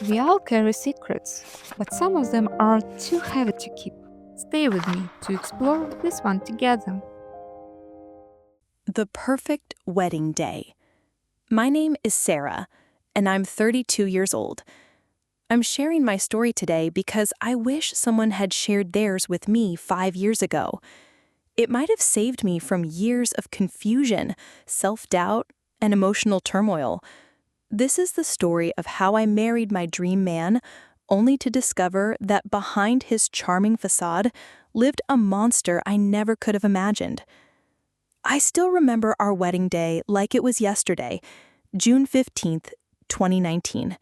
We all carry secrets, but some of them are too heavy to keep. Stay with me to explore this one together. The perfect wedding day. My name is Sarah, and I'm 32 years old. I'm sharing my story today because I wish someone had shared theirs with me 5 years ago. It might have saved me from years of confusion, self-doubt, and emotional turmoil. This is the story of how I married my dream man, only to discover that behind his charming facade lived a monster I never could have imagined. I still remember our wedding day like it was yesterday, June 15th, 2019.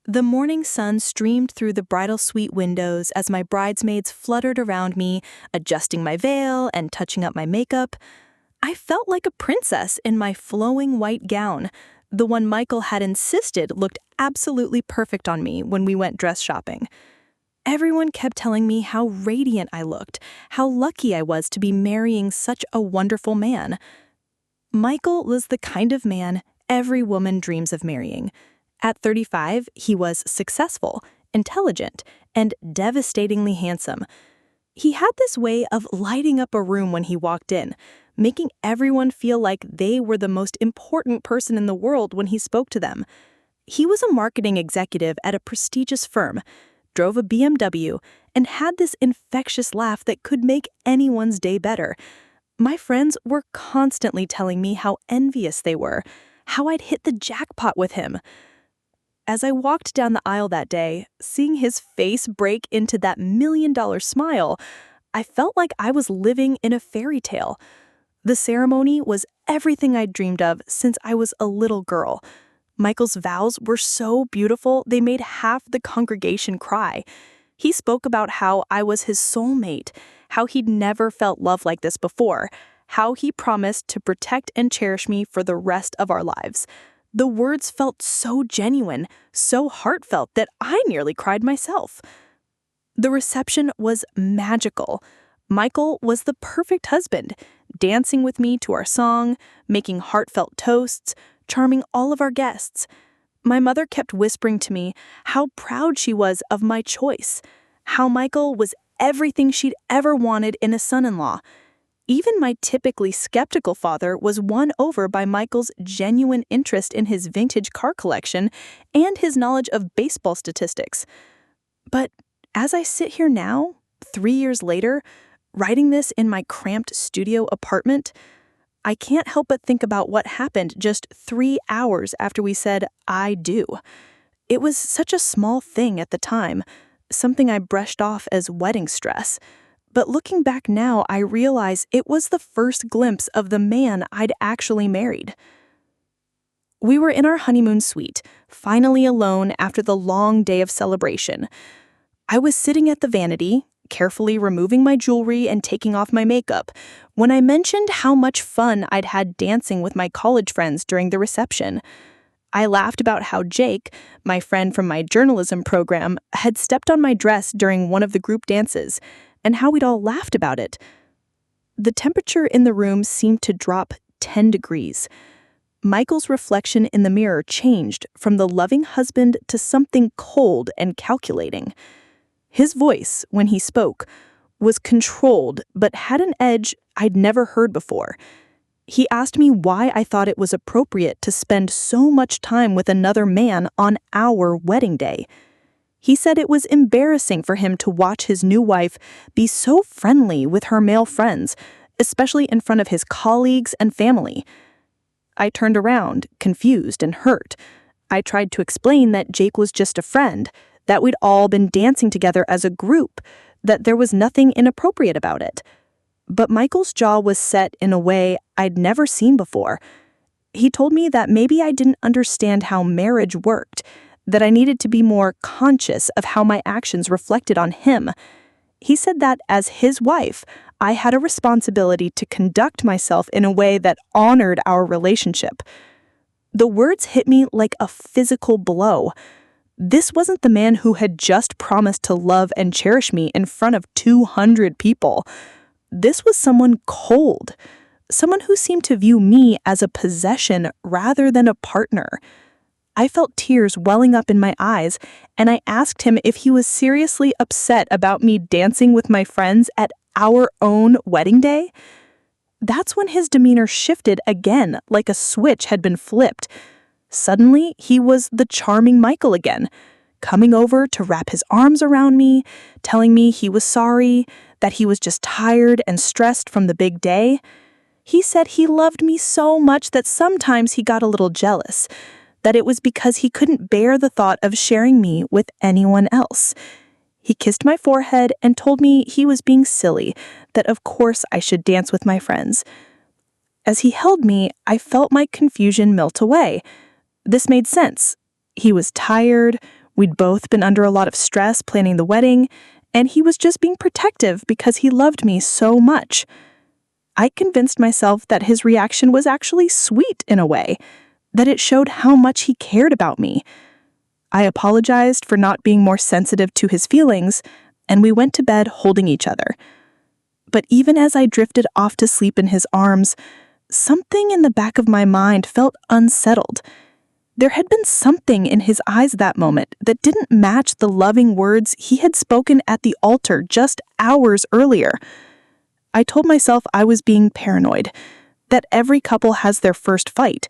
The morning sun streamed through the bridal suite windows as my bridesmaids fluttered around me, adjusting my veil and touching up my makeup. I felt like a princess in my flowing white gown, the one Michael had insisted looked absolutely perfect on me when we went dress shopping. Everyone kept telling me how radiant I looked, how lucky I was to be marrying such a wonderful man. Michael was the kind of man every woman dreams of marrying. At 35, he was successful, intelligent, and devastatingly handsome. He had this way of lighting up a room when he walked in, making everyone feel like they were the most important person in the world when he spoke to them. He was a marketing executive at a prestigious firm, drove a BMW, and had this infectious laugh that could make anyone's day better. My friends were constantly telling me how envious they were, how I'd hit the jackpot with him. As I walked down the aisle that day, seeing his face break into that million-dollar smile, I felt like I was living in a fairy tale. The ceremony was everything I'd dreamed of since I was a little girl. Michael's vows were so beautiful they made half the congregation cry. He spoke about how I was his soulmate, how he'd never felt love like this before, how he promised to protect and cherish me for the rest of our lives. The words felt so genuine, so heartfelt that I nearly cried myself. The reception was magical. Michael was the perfect husband, dancing with me to our song, making heartfelt toasts, charming all of our guests. My mother kept whispering to me how proud she was of my choice, how Michael was everything she'd ever wanted in a son-in-law. Even my typically skeptical father was won over by Michael's genuine interest in his vintage car collection and his knowledge of baseball statistics. But as I sit here now, 3 years later, writing this in my cramped studio apartment, I can't help but think about what happened just 3 hours after we said, "I do." It was such a small thing at the time, something I brushed off as wedding stress. But looking back now, I realize it was the first glimpse of the man I'd actually married. We were in our honeymoon suite, finally alone after the long day of celebration. I was sitting at the vanity, carefully removing my jewelry and taking off my makeup, when I mentioned how much fun I'd had dancing with my college friends during the reception. I laughed about how Jake, my friend from my journalism program, had stepped on my dress during one of the group dances, and how we'd all laughed about it. The temperature in the room seemed to drop 10 degrees. Michael's reflection in the mirror changed from the loving husband to something cold and calculating. His voice, when he spoke, was controlled but had an edge I'd never heard before. He asked me why I thought it was appropriate to spend so much time with another man on our wedding day. He said it was embarrassing for him to watch his new wife be so friendly with her male friends, especially in front of his colleagues and family. I turned around, confused and hurt. I tried to explain that Jake was just a friend, that we'd all been dancing together as a group, that there was nothing inappropriate about it. But Michael's jaw was set in a way I'd never seen before. He told me that maybe I didn't understand how marriage worked, that I needed to be more conscious of how my actions reflected on him. He said that as his wife, I had a responsibility to conduct myself in a way that honored our relationship. The words hit me like a physical blow. This wasn't the man who had just promised to love and cherish me in front of 200 people. This was someone cold, someone who seemed to view me as a possession rather than a partner. I felt tears welling up in my eyes, and I asked him if he was seriously upset about me dancing with my friends at our own wedding day. That's when his demeanor shifted again, like a switch had been flipped. Suddenly, he was the charming Michael again, coming over to wrap his arms around me, telling me he was sorry, that he was just tired and stressed from the big day. He said he loved me so much that sometimes he got a little jealous, that it was because he couldn't bear the thought of sharing me with anyone else. He kissed my forehead and told me he was being silly, that of course I should dance with my friends. As he held me, I felt my confusion melt away. This made sense. He was tired, we'd both been under a lot of stress planning the wedding, and he was just being protective because he loved me so much. I convinced myself that his reaction was actually sweet in a way, that it showed how much he cared about me. I apologized for not being more sensitive to his feelings, and we went to bed holding each other. But even as I drifted off to sleep in his arms, something in the back of my mind felt unsettled. There had been something in his eyes that moment that didn't match the loving words he had spoken at the altar just hours earlier. I told myself I was being paranoid, that every couple has their first fight,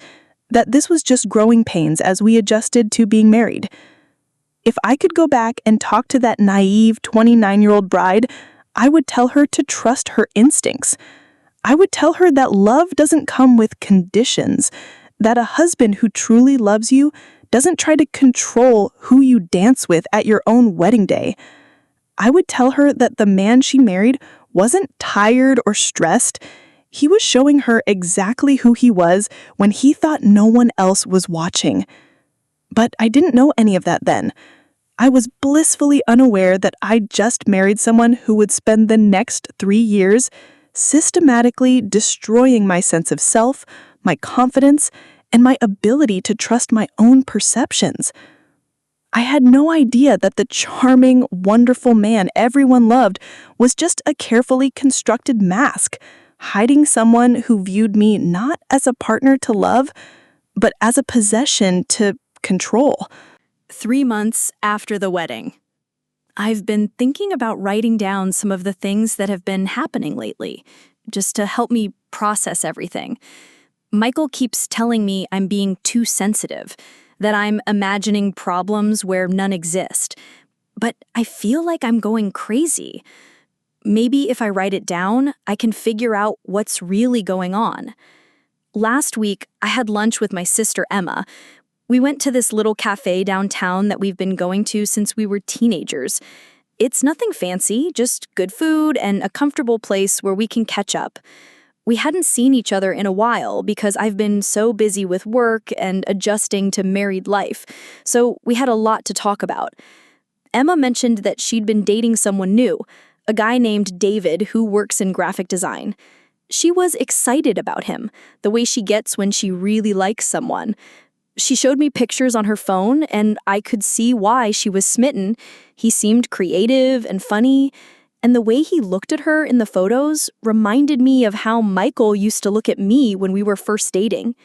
that this was just growing pains as we adjusted to being married. If I could go back and talk to that naive 29-year-old bride, I would tell her to trust her instincts. I would tell her that love doesn't come with conditions, that a husband who truly loves you doesn't try to control who you dance with at your own wedding day. I would tell her that the man she married wasn't tired or stressed. He was showing her exactly who he was when he thought no one else was watching. But I didn't know any of that then. I was blissfully unaware that I'd just married someone who would spend the next 3 years systematically destroying my sense of self, my confidence, and my ability to trust my own perceptions. I had no idea that the charming, wonderful man everyone loved was just a carefully constructed mask, hiding someone who viewed me not as a partner to love, but as a possession to control. 3 months after the wedding. I've been thinking about writing down some of the things that have been happening lately, just to help me process everything. Michael keeps telling me I'm being too sensitive, that I'm imagining problems where none exist. But I feel like I'm going crazy. Maybe if I write it down, I can figure out what's really going on. Last week, I had lunch with my sister Emma. We went to this little cafe downtown that we've been going to since we were teenagers. It's nothing fancy, just good food and a comfortable place where we can catch up. We hadn't seen each other in a while because I've been so busy with work and adjusting to married life, so we had a lot to talk about. Emma mentioned that she'd been dating someone new, a guy named David who works in graphic design. She was excited about him, the way she gets when she really likes someone. She showed me pictures on her phone, and I could see why she was smitten. He seemed creative and funny, and the way he looked at her in the photos reminded me of how Michael used to look at me when we were first dating.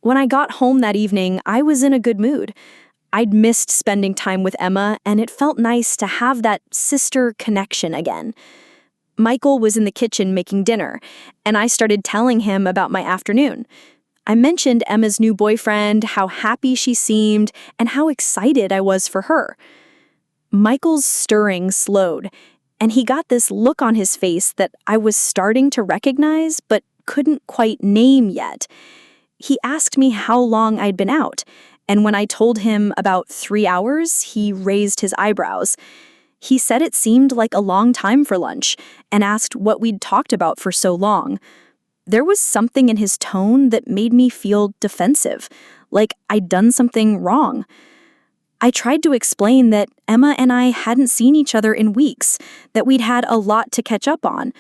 When I got home that evening, I was in a good mood. I'd missed spending time with Emma, and it felt nice to have that sister connection again. Michael was in the kitchen making dinner, and I started telling him about my afternoon. I mentioned Emma's new boyfriend, how happy she seemed, and how excited I was for her. Michael's stirring slowed, and he got this look on his face that I was starting to recognize but couldn't quite name yet. He asked me how long I'd been out, and when I told him about 3 hours, he raised his eyebrows. He said it seemed like a long time for lunch, and asked what we'd talked about for so long. There was something in his tone that made me feel defensive, like I'd done something wrong. I tried to explain that Emma and I hadn't seen each other in weeks, that we'd had a lot to catch up on,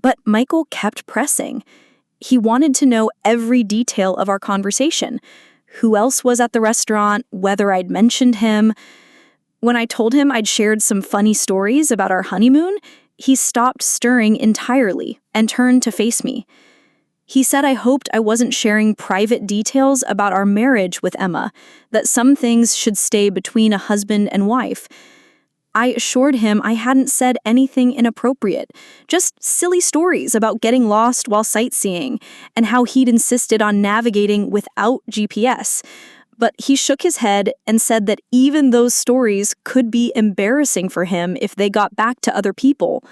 but Michael kept pressing. He wanted to know every detail of our conversation, who else was at the restaurant, whether I'd mentioned him. When I told him I'd shared some funny stories about our honeymoon, he stopped stirring entirely and turned to face me. He said I hoped I wasn't sharing private details about our marriage with Emma, that some things should stay between a husband and wife. I assured him I hadn't said anything inappropriate, just silly stories about getting lost while sightseeing and how he'd insisted on navigating without GPS. But he shook his head and said that even those stories could be embarrassing for him if they got back to other people.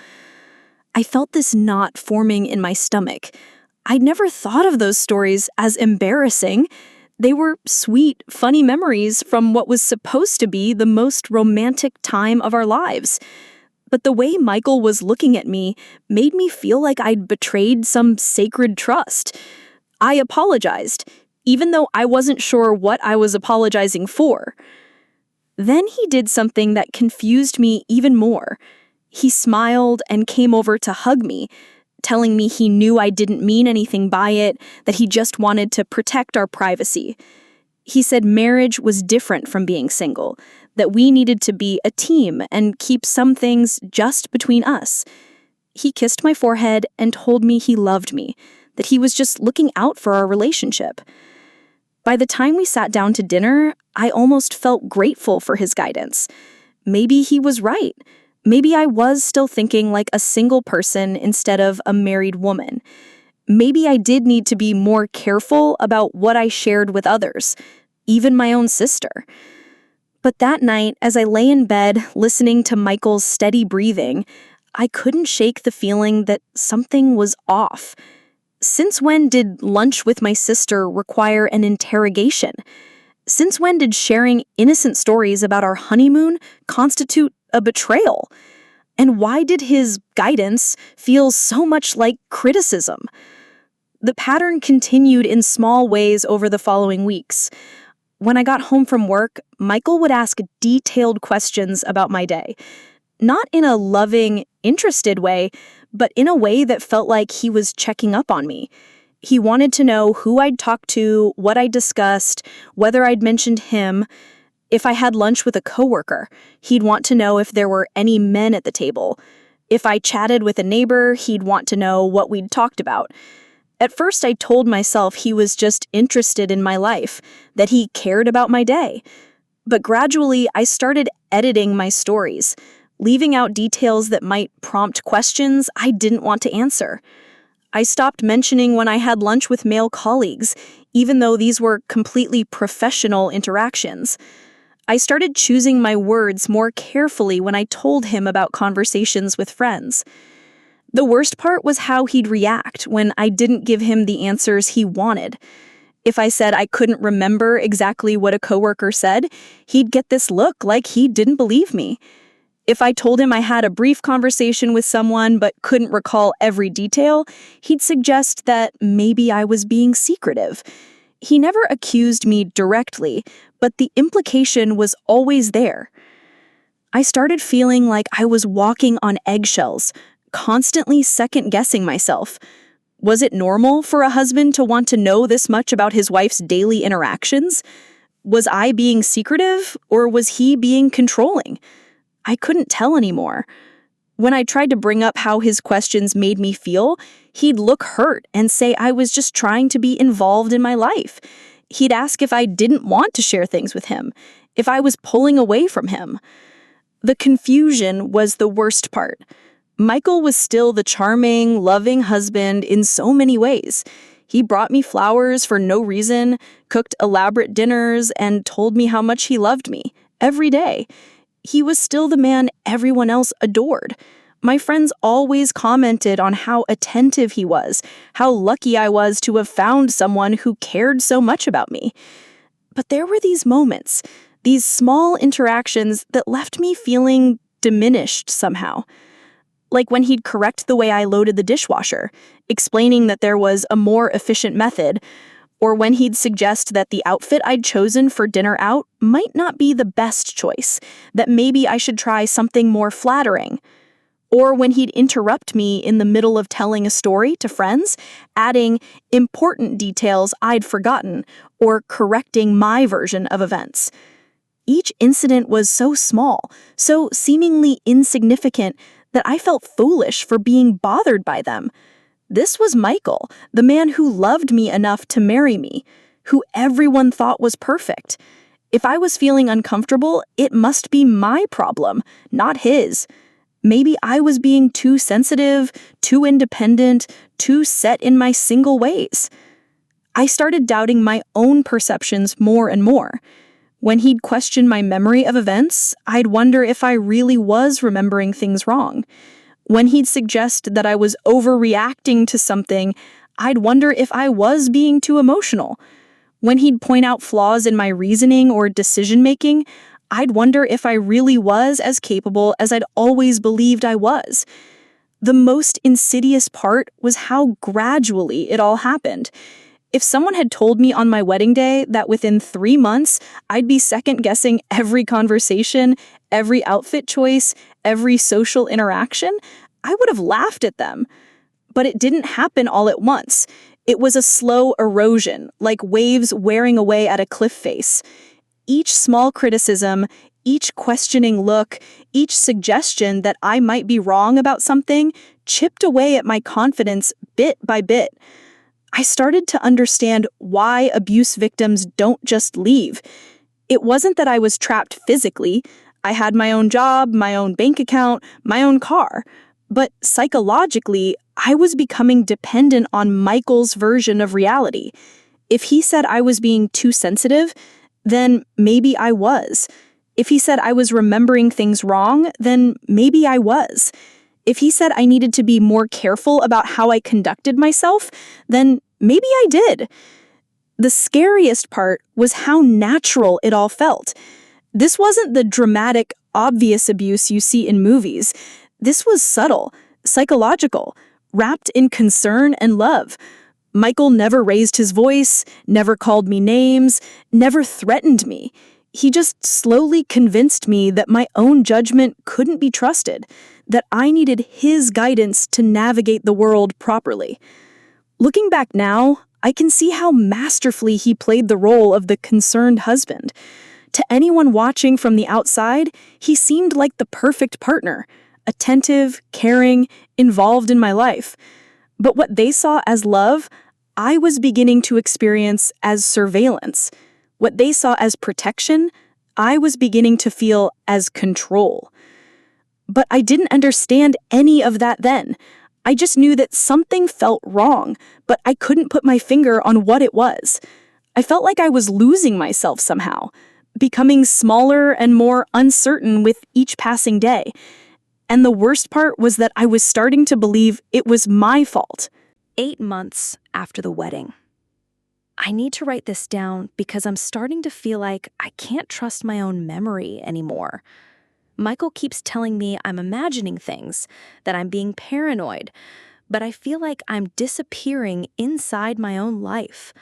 I felt this knot forming in my stomach. I'd never thought of those stories as embarrassing. They were sweet, funny memories from what was supposed to be the most romantic time of our lives. But the way Michael was looking at me made me feel like I'd betrayed some sacred trust. I apologized, even though I wasn't sure what I was apologizing for. Then he did something that confused me even more. He smiled and came over to hug me, telling me he knew I didn't mean anything by it, that he just wanted to protect our privacy. He said marriage was different from being single, that we needed to be a team and keep some things just between us. He kissed my forehead and told me he loved me, that he was just looking out for our relationship. By the time we sat down to dinner, I almost felt grateful for his guidance. Maybe he was right. Maybe I was still thinking like a single person instead of a married woman. Maybe I did need to be more careful about what I shared with others, even my own sister. But that night, as I lay in bed listening to Michael's steady breathing, I couldn't shake the feeling that something was off. Since when did lunch with my sister require an interrogation? Since when did sharing innocent stories about our honeymoon constitute a betrayal? And why did his guidance feel so much like criticism? The pattern continued in small ways over the following weeks. When I got home from work, Michael would ask detailed questions about my day. Not in a loving, interested way, but in a way that felt like he was checking up on me. He wanted to know who I'd talked to, what I discussed, whether I'd mentioned him. If I had lunch with a coworker, he'd want to know if there were any men at the table. If I chatted with a neighbor, he'd want to know what we'd talked about. At first, I told myself he was just interested in my life, that he cared about my day. But gradually, I started editing my stories, leaving out details that might prompt questions I didn't want to answer. I stopped mentioning when I had lunch with male colleagues, even though these were completely professional interactions. I started choosing my words more carefully when I told him about conversations with friends. The worst part was how he'd react when I didn't give him the answers he wanted. If I said I couldn't remember exactly what a coworker said, he'd get this look like he didn't believe me. If I told him I had a brief conversation with someone but couldn't recall every detail, he'd suggest that maybe I was being secretive. He never accused me directly, but the implication was always there. I started feeling like I was walking on eggshells, constantly second-guessing myself. Was it normal for a husband to want to know this much about his wife's daily interactions? Was I being secretive, or was he being controlling? I couldn't tell anymore. When I tried to bring up how his questions made me feel, he'd look hurt and say I was just trying to be involved in my life. He'd ask if I didn't want to share things with him, if I was pulling away from him. The confusion was the worst part. Michael was still the charming, loving husband in so many ways. He brought me flowers for no reason, cooked elaborate dinners, and told me how much he loved me every day. He was still the man everyone else adored. My friends always commented on how attentive he was, how lucky I was to have found someone who cared so much about me. But there were these moments, these small interactions that left me feeling diminished somehow. Like when he'd correct the way I loaded the dishwasher, explaining that there was a more efficient method, or when he'd suggest that the outfit I'd chosen for dinner out might not be the best choice, that maybe I should try something more flattering. Or when he'd interrupt me in the middle of telling a story to friends, adding important details I'd forgotten, or correcting my version of events. Each incident was so small, so seemingly insignificant, that I felt foolish for being bothered by them. This was Michael, the man who loved me enough to marry me, who everyone thought was perfect. If I was feeling uncomfortable, it must be my problem, not his. Maybe I was being too sensitive, too independent, too set in my single ways. I started doubting my own perceptions more and more. When he'd question my memory of events, I'd wonder if I really was remembering things wrong. When he'd suggest that I was overreacting to something, I'd wonder if I was being too emotional. When he'd point out flaws in my reasoning or decision-making, I'd wonder if I really was as capable as I'd always believed I was. The most insidious part was how gradually it all happened. If someone had told me on my wedding day that within 3 months I'd be second-guessing every conversation, every outfit choice, every social interaction, I would have laughed at them. But it didn't happen all at once. It was a slow erosion, like waves wearing away at a cliff face. Each small criticism, each questioning look, each suggestion that I might be wrong about something chipped away at my confidence bit by bit. I started to understand why abuse victims don't just leave. It wasn't that I was trapped physically. I had my own job, my own bank account, my own car. But psychologically, I was becoming dependent on Michael's version of reality. If he said I was being too sensitive, then maybe I was. If he said I was remembering things wrong, then maybe I was. If he said I needed to be more careful about how I conducted myself, then maybe I did. The scariest part was how natural it all felt. This wasn't the dramatic, obvious abuse you see in movies. This was subtle, psychological, wrapped in concern and love. Michael never raised his voice, never called me names, never threatened me. He just slowly convinced me that my own judgment couldn't be trusted, that I needed his guidance to navigate the world properly. Looking back now, I can see how masterfully he played the role of the concerned husband. To anyone watching from the outside, he seemed like the perfect partner, attentive, caring, involved in my life. But what they saw as love, I was beginning to experience as surveillance. What they saw as protection, I was beginning to feel as control. But I didn't understand any of that then. I just knew that something felt wrong, but I couldn't put my finger on what it was. I felt like I was losing myself somehow, becoming smaller and more uncertain with each passing day. And the worst part was that I was starting to believe it was my fault. 8 months after the wedding. I need to write this down because I'm starting to feel like I can't trust my own memory anymore. Michael keeps telling me I'm imagining things, that I'm being paranoid, but I feel like I'm disappearing inside my own life.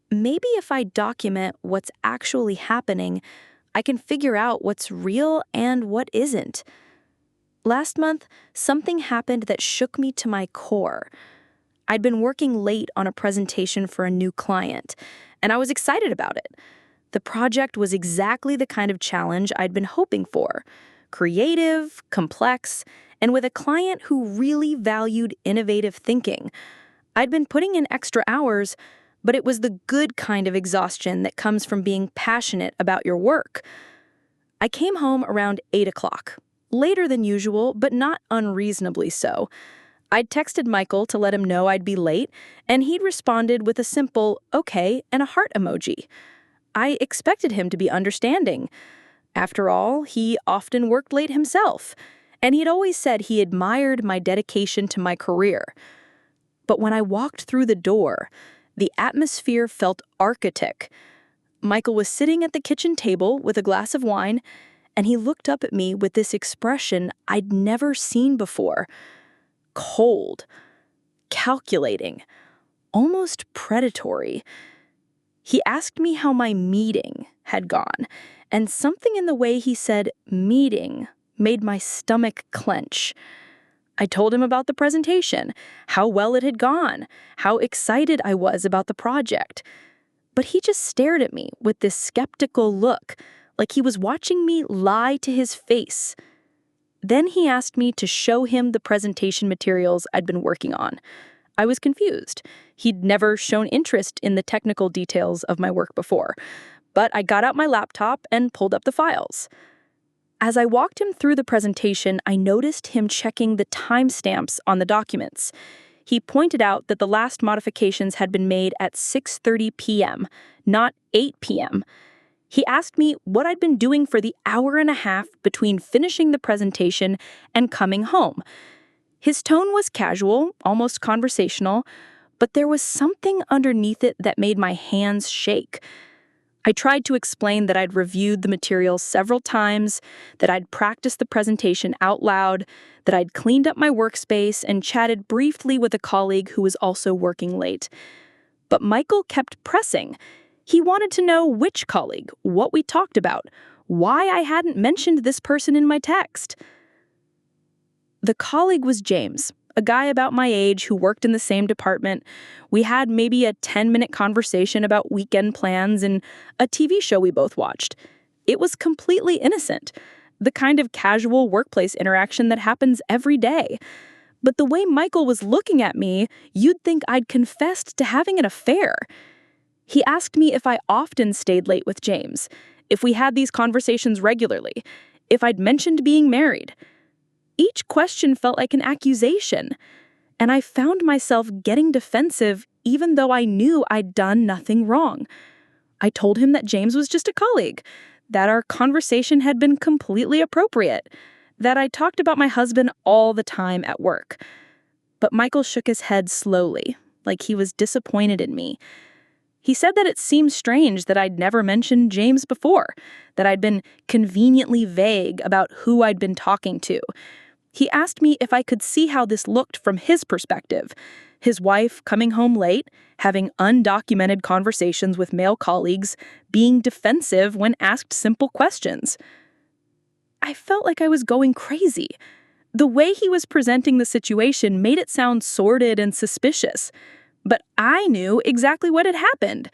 Maybe if I document what's actually happening, I can figure out what's real and what isn't. Last month, something happened that shook me to my core. I'd been working late on a presentation for a new client, and I was excited about it. The project was exactly the kind of challenge I'd been hoping for. Creative, complex, and with a client who really valued innovative thinking. I'd been putting in extra hours, but it was the good kind of exhaustion that comes from being passionate about your work. I came home around 8 o'clock, later than usual, but not unreasonably so. I'd texted Michael to let him know I'd be late, and he'd responded with a simple okay and a heart emoji. I expected him to be understanding. After all, he often worked late himself, and he'd always said he admired my dedication to my career. But when I walked through the door, the atmosphere felt archaic. Michael was sitting at the kitchen table with a glass of wine, and he looked up at me with this expression I'd never seen before. Cold, calculating, almost predatory. He asked me how my meeting had gone, and something in the way he said meeting made my stomach clench. I told him about the presentation, how well it had gone, how excited I was about the project. But he just stared at me with this skeptical look, like he was watching me lie to his face. Then he asked me to show him the presentation materials I'd been working on. I was confused. He'd never shown interest in the technical details of my work before. But I got out my laptop and pulled up the files. As I walked him through the presentation, I noticed him checking the timestamps on the documents. He pointed out that the last modifications had been made at 6:30 p.m., not 8 p.m. He asked me what I'd been doing for the hour and a half between finishing the presentation and coming home. His tone was casual, almost conversational, but there was something underneath it that made my hands shake. I tried to explain that I'd reviewed the materials several times, that I'd practiced the presentation out loud, that I'd cleaned up my workspace and chatted briefly with a colleague who was also working late. But Michael kept pressing. He wanted to know which colleague, what we talked about, why I hadn't mentioned this person in my text. The colleague was James, a guy about my age who worked in the same department. We had maybe a 10-minute conversation about weekend plans and a TV show we both watched. It was completely innocent, the kind of casual workplace interaction that happens every day. But the way Michael was looking at me, you'd think I'd confessed to having an affair. He asked me if I often stayed late with James, if we had these conversations regularly, if I'd mentioned being married. Each question felt like an accusation, and I found myself getting defensive even though I knew I'd done nothing wrong. I told him that James was just a colleague, that our conversation had been completely appropriate, that I talked about my husband all the time at work. But Michael shook his head slowly, like he was disappointed in me. He said that it seemed strange that I'd never mentioned James before, that I'd been conveniently vague about who I'd been talking to. He asked me if I could see how this looked from his perspective. His wife coming home late, having undocumented conversations with male colleagues, being defensive when asked simple questions. I felt like I was going crazy. The way he was presenting the situation made it sound sordid and suspicious. But I knew exactly what had happened.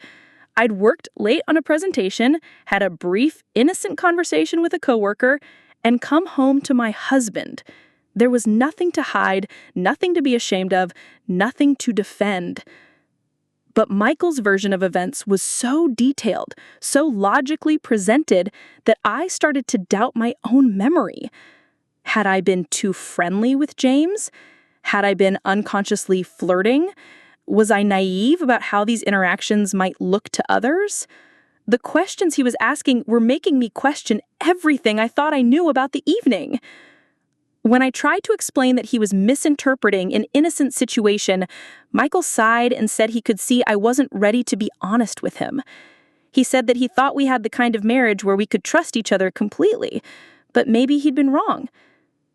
I'd worked late on a presentation, had a brief, innocent conversation with a coworker, and come home to my husband. There was nothing to hide, nothing to be ashamed of, nothing to defend. But Michael's version of events was so detailed, so logically presented, that I started to doubt my own memory. Had I been too friendly with James? Had I been unconsciously flirting? Was I naive about how these interactions might look to others? The questions he was asking were making me question everything I thought I knew about the evening. When I tried to explain that he was misinterpreting an innocent situation, Michael sighed and said he could see I wasn't ready to be honest with him. He said that he thought we had the kind of marriage where we could trust each other completely, but maybe he'd been wrong.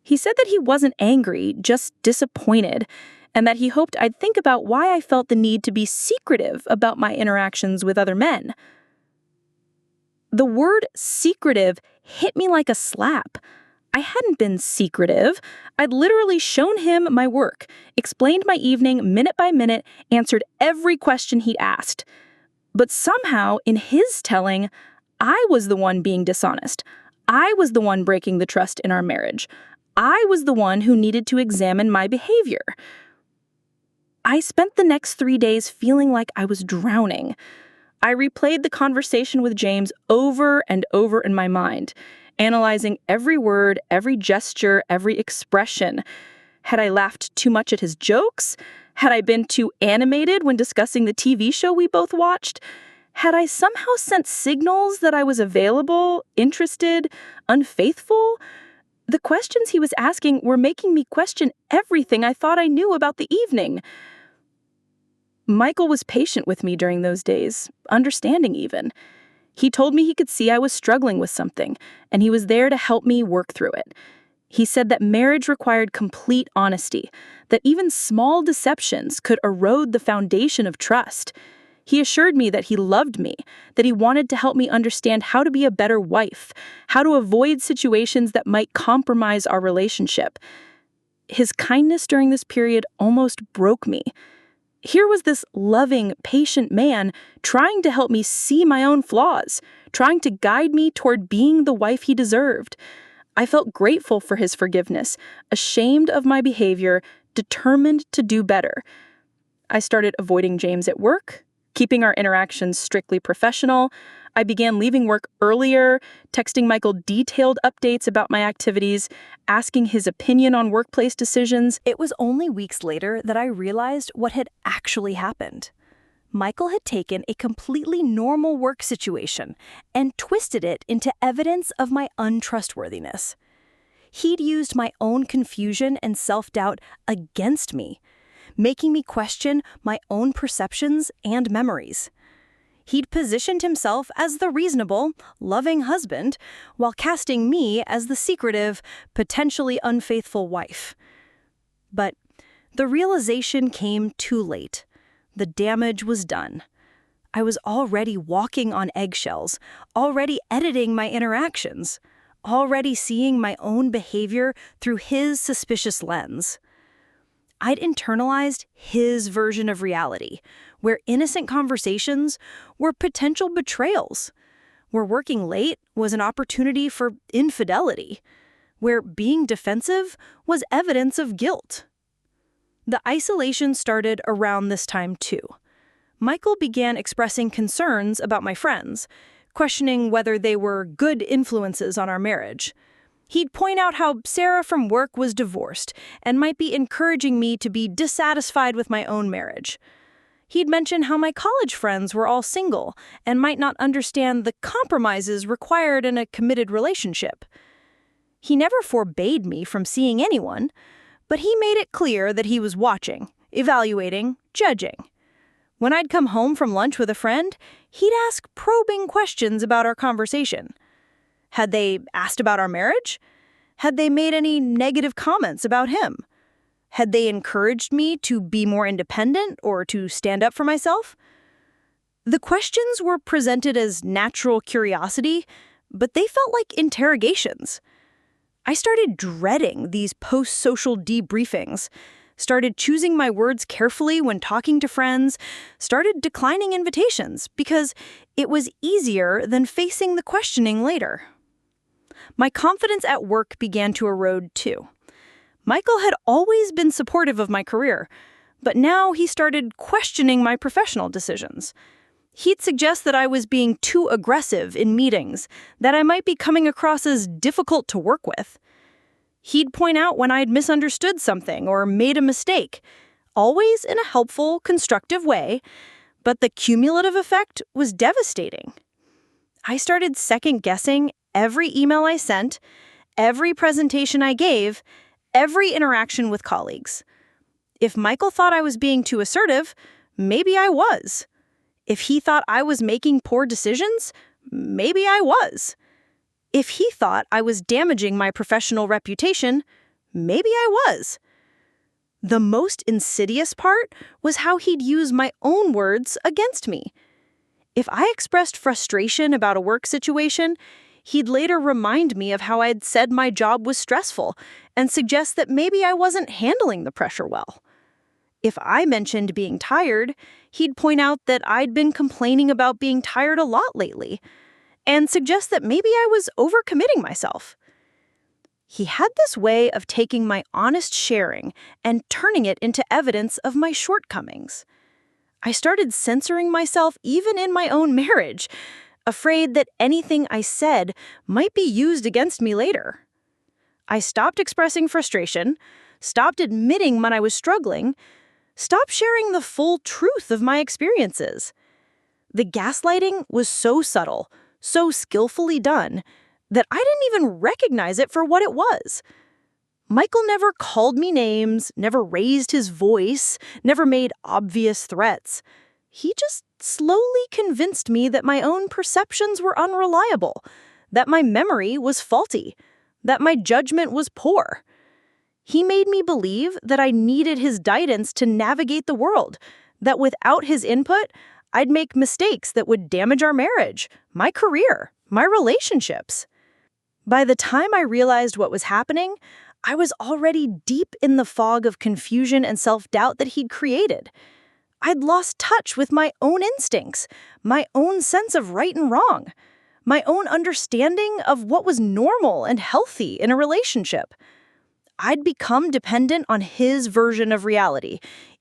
He said that he wasn't angry, just disappointed, and that he hoped I'd think about why I felt the need to be secretive about my interactions with other men. The word secretive hit me like a slap. I hadn't been secretive. I'd literally shown him my work, explained my evening minute by minute, answered every question he'd asked. But somehow, in his telling, I was the one being dishonest. I was the one breaking the trust in our marriage. I was the one who needed to examine my behavior. I spent the next 3 days feeling like I was drowning. I replayed the conversation with James over and over in my mind, analyzing every word, every gesture, every expression. Had I laughed too much at his jokes? Had I been too animated when discussing the TV show we both watched? Had I somehow sent signals that I was available, interested, unfaithful? The questions he was asking were making me question everything I thought I knew about the evening. Michael was patient with me during those days, understanding even. He told me he could see I was struggling with something, and he was there to help me work through it. He said that marriage required complete honesty, that even small deceptions could erode the foundation of trust. He assured me that he loved me, that he wanted to help me understand how to be a better wife, how to avoid situations that might compromise our relationship. His kindness during this period almost broke me. Here was this loving, patient man trying to help me see my own flaws, trying to guide me toward being the wife he deserved. I felt grateful for his forgiveness, ashamed of my behavior, determined to do better. I started avoiding James at work, keeping our interactions strictly professional. I began leaving work earlier, texting Michael detailed updates about my activities, asking his opinion on workplace decisions. It was only weeks later that I realized what had actually happened. Michael had taken a completely normal work situation and twisted it into evidence of my untrustworthiness. He'd used my own confusion and self-doubt against me, making me question my own perceptions and memories. He'd positioned himself as the reasonable, loving husband, while casting me as the secretive, potentially unfaithful wife. But the realization came too late. The damage was done. I was already walking on eggshells, already editing my interactions, already seeing my own behavior through his suspicious lens. I'd internalized his version of reality, where innocent conversations were potential betrayals, where working late was an opportunity for infidelity, where being defensive was evidence of guilt. The isolation started around this time, too. Michael began expressing concerns about my friends, questioning whether they were good influences on our marriage. He'd point out how Sarah from work was divorced and might be encouraging me to be dissatisfied with my own marriage. He'd mention how my college friends were all single and might not understand the compromises required in a committed relationship. He never forbade me from seeing anyone, but he made it clear that he was watching, evaluating, judging. When I'd come home from lunch with a friend, he'd ask probing questions about our conversation. Had they asked about our marriage? Had they made any negative comments about him? Had they encouraged me to be more independent or to stand up for myself? The questions were presented as natural curiosity, but they felt like interrogations. I started dreading these post-social debriefings, started choosing my words carefully when talking to friends, started declining invitations because it was easier than facing the questioning later. My confidence at work began to erode too. Michael had always been supportive of my career, but now he started questioning my professional decisions. He'd suggest that I was being too aggressive in meetings, that I might be coming across as difficult to work with. He'd point out when I'd misunderstood something or made a mistake, always in a helpful, constructive way, but the cumulative effect was devastating. I started second-guessing every email I sent, every presentation I gave, every interaction with colleagues. If Michael thought I was being too assertive, maybe I was. If he thought I was making poor decisions, maybe I was. If he thought I was damaging my professional reputation, maybe I was. The most insidious part was how he'd use my own words against me. If I expressed frustration about a work situation, he'd later remind me of how I'd said my job was stressful and suggest that maybe I wasn't handling the pressure well. If I mentioned being tired, he'd point out that I'd been complaining about being tired a lot lately and suggest that maybe I was overcommitting myself. He had this way of taking my honest sharing and turning it into evidence of my shortcomings. I started censoring myself even in my own marriage, afraid that anything I said might be used against me later. I stopped expressing frustration, stopped admitting when I was struggling, stopped sharing the full truth of my experiences. The gaslighting was so subtle, so skillfully done, that I didn't even recognize it for what it was. Michael never called me names, never raised his voice, never made obvious threats. He just slowly convinced me that my own perceptions were unreliable, that my memory was faulty, that my judgment was poor. He made me believe that I needed his guidance to navigate the world, that without his input, I'd make mistakes that would damage our marriage, my career, my relationships. By the time I realized what was happening, I was already deep in the fog of confusion and self-doubt that he'd created. I'd lost touch with my own instincts, my own sense of right and wrong, my own understanding of what was normal and healthy in a relationship. I'd become dependent on his version of reality,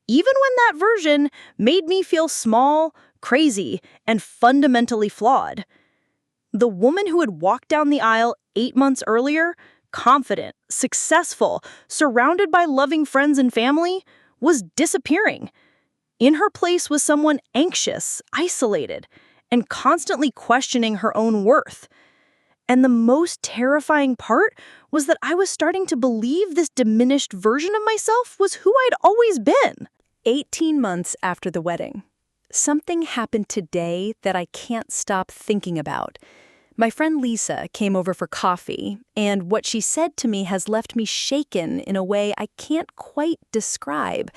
even when that version made me feel small, crazy, and fundamentally flawed. The woman who had walked down the aisle 8 months earlier, confident, successful, surrounded by loving friends and family, was disappearing. In her place was someone anxious, isolated, and constantly questioning her own worth. And the most terrifying part was that I was starting to believe this diminished version of myself was who I'd always been. 18 months after the wedding, something happened today that I can't stop thinking about. My friend Lisa came over for coffee, and what she said to me has left me shaken in a way I can't quite describe.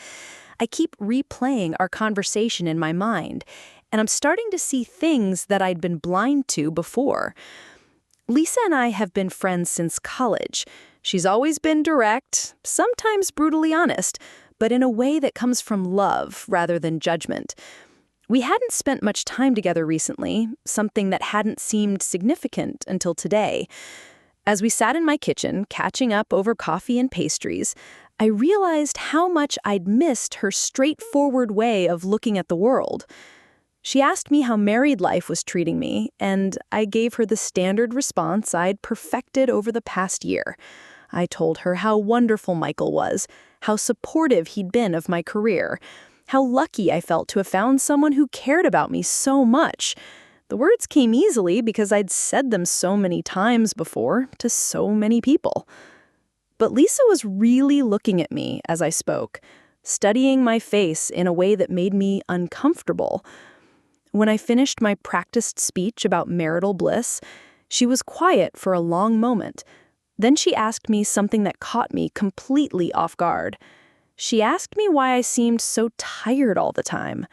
I keep replaying our conversation in my mind, and I'm starting to see things that I'd been blind to before. Lisa and I have been friends since college. She's always been direct, sometimes brutally honest, but in a way that comes from love rather than judgment. We hadn't spent much time together recently, something that hadn't seemed significant until today. As we sat in my kitchen, catching up over coffee and pastries, I realized how much I'd missed her straightforward way of looking at the world. She asked me how married life was treating me, and I gave her the standard response I'd perfected over the past year. I told her how wonderful Michael was, how supportive he'd been of my career, how lucky I felt to have found someone who cared about me so much. The words came easily because I'd said them so many times before to so many people. But Lisa was really looking at me as I spoke, studying my face in a way that made me uncomfortable. When I finished my practiced speech about marital bliss, she was quiet for a long moment. Then she asked me something that caught me completely off guard. She asked me why I seemed so tired all the time.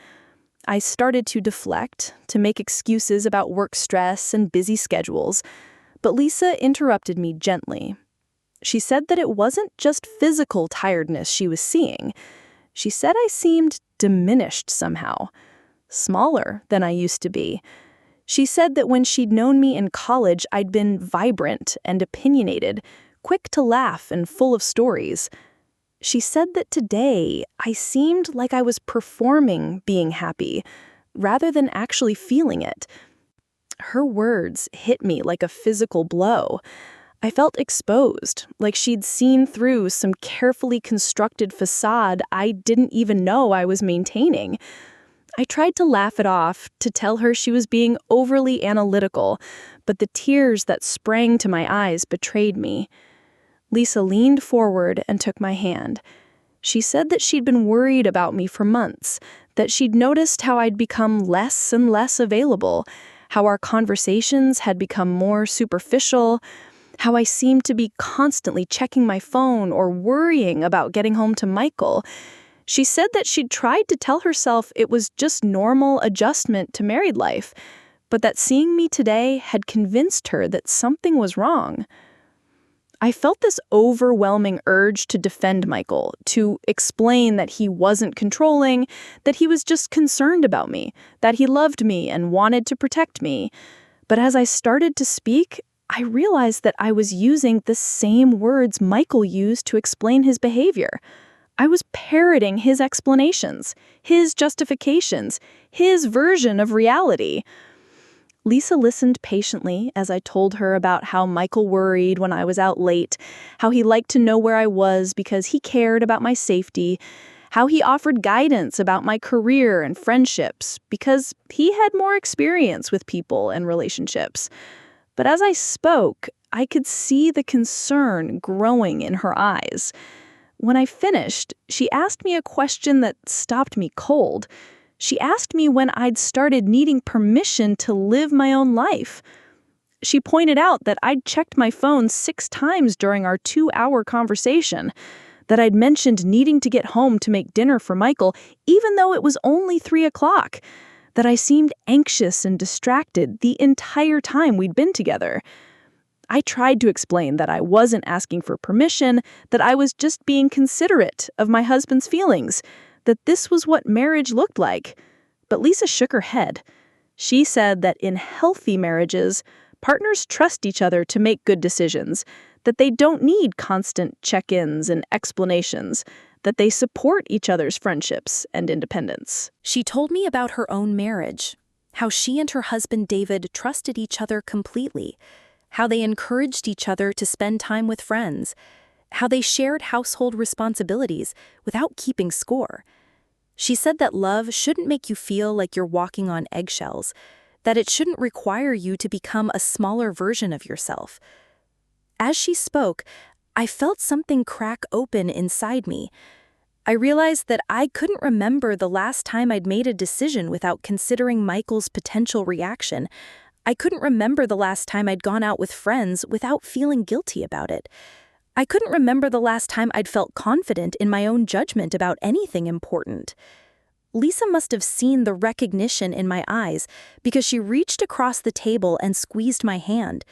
I started to deflect, to make excuses about work stress and busy schedules, but Lisa interrupted me gently. She said that it wasn't just physical tiredness she was seeing. She said I seemed diminished somehow, smaller than I used to be. She said that when she'd known me in college, I'd been vibrant and opinionated, quick to laugh and full of stories. She said that today I seemed like I was performing being happy, rather than actually feeling it. Her words hit me like a physical blow. I felt exposed, like she'd seen through some carefully constructed facade I didn't even know I was maintaining. I tried to laugh it off, to tell her she was being overly analytical, but the tears that sprang to my eyes betrayed me. Lisa leaned forward and took my hand. She said that she'd been worried about me for months, that she'd noticed how I'd become less and less available, how our conversations had become more superficial, how I seemed to be constantly checking my phone or worrying about getting home to Michael. She said that she'd tried to tell herself it was just normal adjustment to married life, but that seeing me today had convinced her that something was wrong. I felt this overwhelming urge to defend Michael, to explain that he wasn't controlling, that he was just concerned about me, that he loved me and wanted to protect me. But as I started to speak, I realized that I was using the same words Michael used to explain his behavior. I was parroting his explanations, his justifications, his version of reality. Lisa listened patiently as I told her about how Michael worried when I was out late, how he liked to know where I was because he cared about my safety, how he offered guidance about my career and friendships because he had more experience with people and relationships. But as I spoke, I could see the concern growing in her eyes. When I finished, she asked me a question that stopped me cold. She asked me when I'd started needing permission to live my own life. She pointed out that I'd checked my phone 6 times during our 2-hour conversation, that I'd mentioned needing to get home to make dinner for Michael, even though it was only 3 o'clock, that I seemed anxious and distracted the entire time we'd been together. I tried to explain that I wasn't asking for permission, that I was just being considerate of my husband's feelings, that this was what marriage looked like. But Lisa shook her head. She said that in healthy marriages, partners trust each other to make good decisions, that they don't need constant check-ins and explanations, that they support each other's friendships and independence. She told me about her own marriage, how she and her husband David trusted each other completely, how they encouraged each other to spend time with friends, how they shared household responsibilities without keeping score. She said that love shouldn't make you feel like you're walking on eggshells, that it shouldn't require you to become a smaller version of yourself. As she spoke, I felt something crack open inside me. I realized that I couldn't remember the last time I'd made a decision without considering Michael's potential reaction. I couldn't remember the last time I'd gone out with friends without feeling guilty about it. I couldn't remember the last time I'd felt confident in my own judgment about anything important. Lisa must have seen the recognition in my eyes because she reached across the table and squeezed my hand.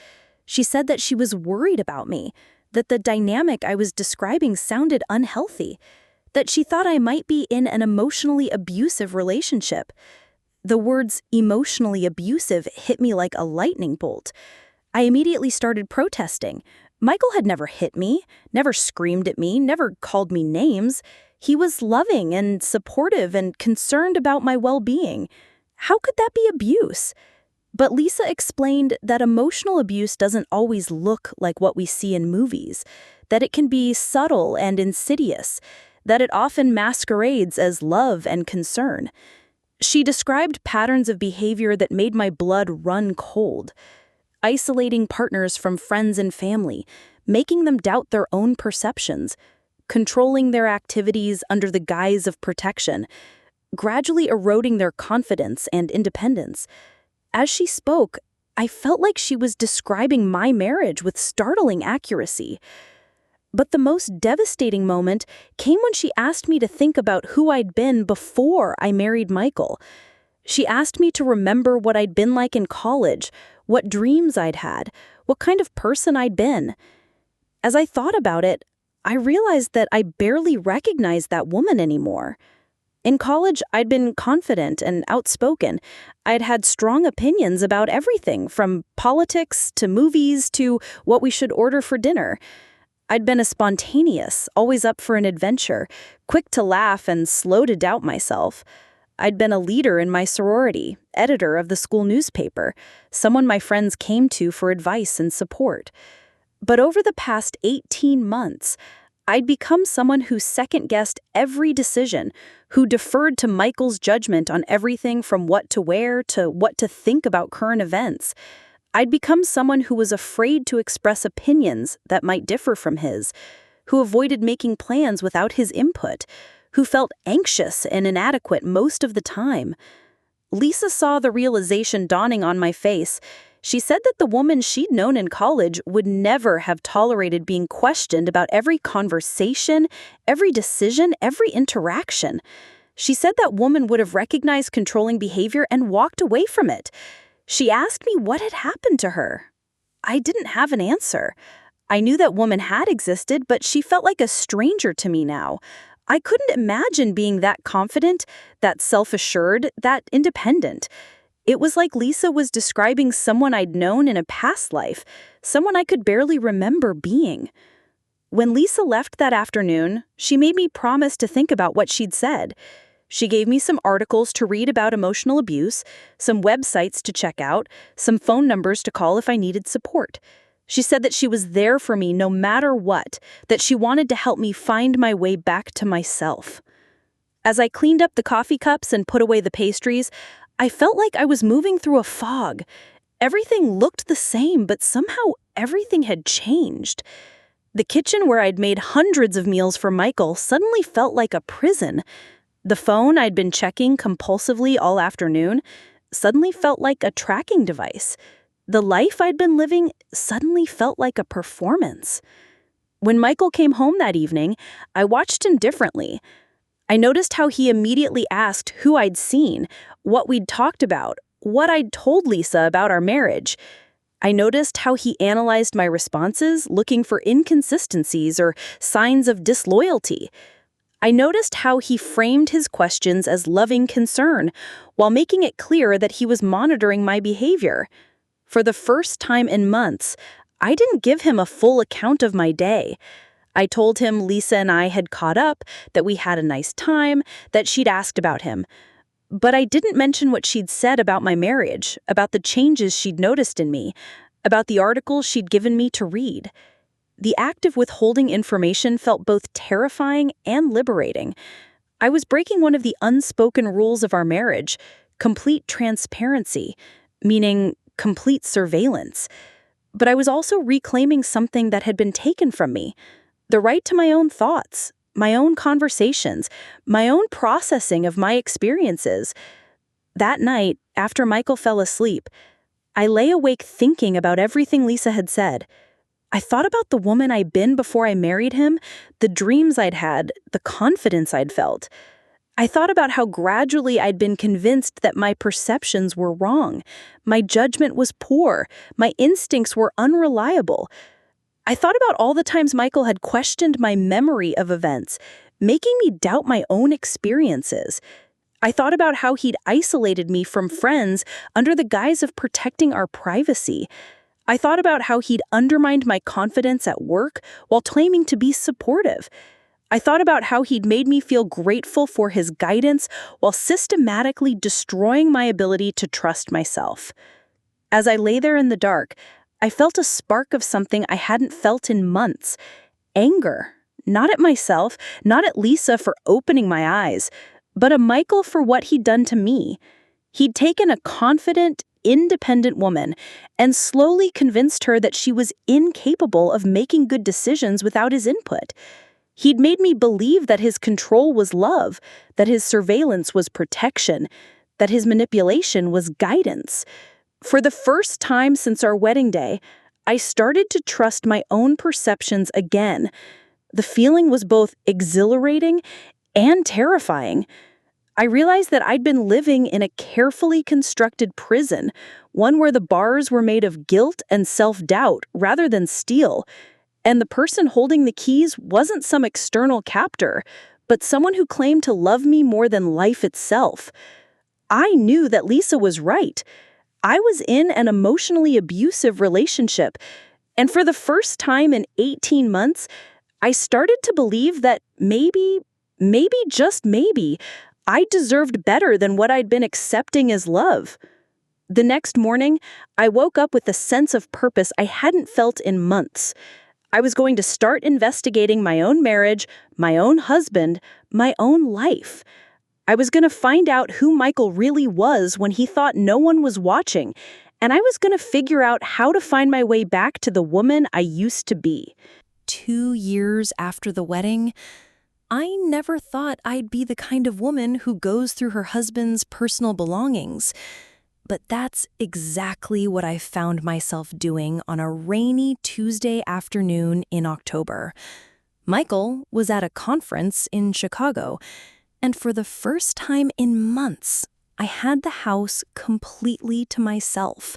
She said that she was worried about me, that the dynamic I was describing sounded unhealthy, that she thought I might be in an emotionally abusive relationship. The words emotionally abusive hit me like a lightning bolt. I immediately started protesting. Michael had never hit me, never screamed at me, never called me names. He was loving and supportive and concerned about my well-being. How could that be abuse? But Lisa explained that emotional abuse doesn't always look like what we see in movies, that it can be subtle and insidious, that it often masquerades as love and concern. She described patterns of behavior that made my blood run cold. Isolating partners from friends and family, making them doubt their own perceptions, controlling their activities under the guise of protection, gradually eroding their confidence and independence. As she spoke, I felt like she was describing my marriage with startling accuracy. But the most devastating moment came when she asked me to think about who I'd been before I married Michael. She asked me to remember what I'd been like in college, what dreams I'd had, what kind of person I'd been. As I thought about it, I realized that I barely recognized that woman anymore. In college, I'd been confident and outspoken. I'd had strong opinions about everything, from politics to movies to what we should order for dinner. I'd been a spontaneous, always up for an adventure, quick to laugh and slow to doubt myself. I'd been a leader in my sorority, editor of the school newspaper, someone my friends came to for advice and support. But over the past 18 months, I'd become someone who second-guessed every decision, who deferred to Michael's judgment on everything from what to wear to what to think about current events. I'd become someone who was afraid to express opinions that might differ from his, who avoided making plans without his input, who felt anxious and inadequate most of the time. Lisa saw the realization dawning on my face. She said that the woman she'd known in college would never have tolerated being questioned about every conversation, every decision, every interaction. She said that woman would have recognized controlling behavior and walked away from it. She asked me what had happened to her. I didn't have an answer. I knew that woman had existed, but she felt like a stranger to me now. I couldn't imagine being that confident, that self-assured, that independent. It was like Lisa was describing someone I'd known in a past life, someone I could barely remember being. When Lisa left that afternoon, she made me promise to think about what she'd said. She gave me some articles to read about emotional abuse, some websites to check out, some phone numbers to call if I needed support. She said that she was there for me no matter what, that she wanted to help me find my way back to myself. As I cleaned up the coffee cups and put away the pastries, I felt like I was moving through a fog. Everything looked the same, but somehow everything had changed. The kitchen where I'd made hundreds of meals for Michael suddenly felt like a prison. The phone I'd been checking compulsively all afternoon suddenly felt like a tracking device. The life I'd been living suddenly felt like a performance. When Michael came home that evening, I watched him differently. I noticed how he immediately asked who I'd seen, what we'd talked about, what I'd told Lisa about our marriage. I noticed how he analyzed my responses, looking for inconsistencies or signs of disloyalty. I noticed how he framed his questions as loving concern, while making it clear that he was monitoring my behavior. For the first time in months, I didn't give him a full account of my day. I told him Lisa and I had caught up, that we had a nice time, that she'd asked about him. But I didn't mention what she'd said about my marriage, about the changes she'd noticed in me, about the articles she'd given me to read. The act of withholding information felt both terrifying and liberating. I was breaking one of the unspoken rules of our marriage, complete transparency, meaning complete surveillance. But I was also reclaiming something that had been taken from me, the right to my own thoughts, my own conversations, my own processing of my experiences. That night, after Michael fell asleep, I lay awake thinking about everything Lisa had said. I thought about the woman I'd been before I married him, the dreams I'd had, the confidence I'd felt. I thought about how gradually I'd been convinced that my perceptions were wrong, my judgment was poor, my instincts were unreliable. I thought about all the times Michael had questioned my memory of events, making me doubt my own experiences. I thought about how he'd isolated me from friends under the guise of protecting our privacy. I thought about how he'd undermined my confidence at work while claiming to be supportive. I thought about how he'd made me feel grateful for his guidance while systematically destroying my ability to trust myself. As I lay there in the dark, I felt a spark of something I hadn't felt in months. Anger. Not at myself, not at Lisa for opening my eyes, but at Michael for what he'd done to me. He'd taken a confident, independent woman and slowly convinced her that she was incapable of making good decisions without his input. He'd made me believe that his control was love, that his surveillance was protection, that his manipulation was guidance. For the first time since our wedding day, I started to trust my own perceptions again. The feeling was both exhilarating and terrifying. I realized that I'd been living in a carefully constructed prison, one where the bars were made of guilt and self-doubt rather than steel. And the person holding the keys wasn't some external captor, but someone who claimed to love me more than life itself. I knew that Lisa was right. I was in an emotionally abusive relationship, and for the first time in 18 months, I started to believe that maybe, just maybe, I deserved better than what I'd been accepting as love. The next morning, I woke up with a sense of purpose I hadn't felt in months. I was going to start investigating my own marriage, my own husband, my own life. I was going to find out who Michael really was when he thought no one was watching, and I was going to figure out how to find my way back to the woman I used to be. 2 years after the wedding, I never thought I'd be the kind of woman who goes through her husband's personal belongings. But that's exactly what I found myself doing on a rainy Tuesday afternoon in October. Michael was at a conference in Chicago, and for the first time in months, I had the house completely to myself.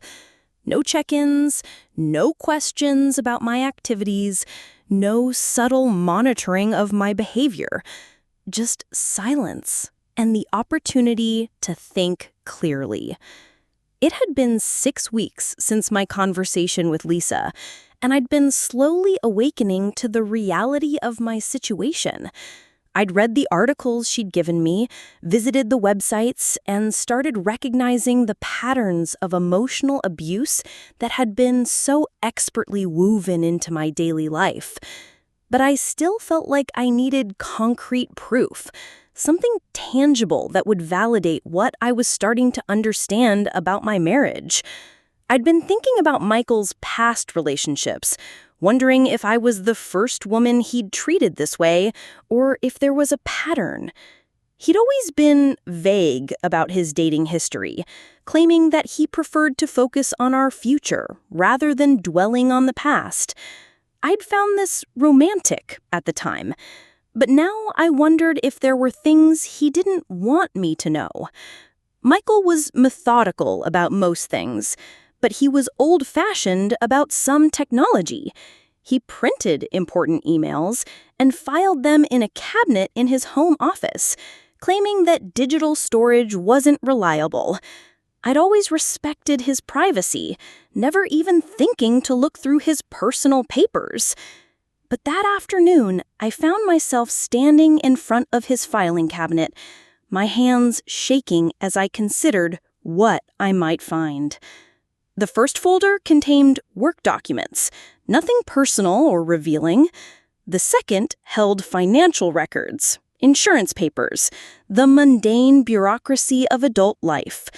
No check-ins, no questions about my activities, no subtle monitoring of my behavior. Just silence and the opportunity to think clearly. It had been 6 weeks since my conversation with Lisa, and I'd been slowly awakening to the reality of my situation. I'd read the articles she'd given me, visited the websites, and started recognizing the patterns of emotional abuse that had been so expertly woven into my daily life. But I still felt like I needed concrete proof, something tangible that would validate what I was starting to understand about my marriage. I'd been thinking about Michael's past relationships, wondering if I was the first woman he'd treated this way, or if there was a pattern. He'd always been vague about his dating history, claiming that he preferred to focus on our future rather than dwelling on the past. I'd found this romantic at the time, but now I wondered if there were things he didn't want me to know. Michael was methodical about most things, but he was old-fashioned about some technology. He printed important emails and filed them in a cabinet in his home office, claiming that digital storage wasn't reliable. I'd always respected his privacy, never even thinking to look through his personal papers. But that afternoon, I found myself standing in front of his filing cabinet, my hands shaking as I considered what I might find. The first folder contained work documents, nothing personal or revealing. The second held financial records, insurance papers, the mundane bureaucracy of adult life.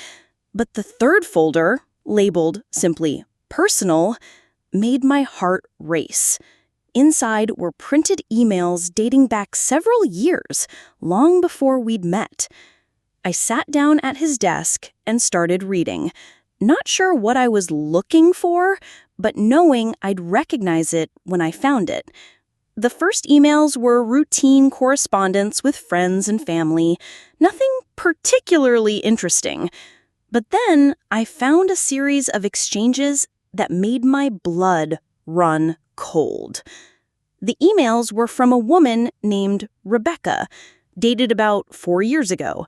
But the third folder, labeled simply personal, made my heart race. Inside were printed emails dating back several years, long before we'd met. I sat down at his desk and started reading, not sure what I was looking for, but knowing I'd recognize it when I found it. The first emails were routine correspondence with friends and family, nothing particularly interesting. But then I found a series of exchanges that made my blood run cold. The emails were from a woman named Rebecca, dated about 4 years ago.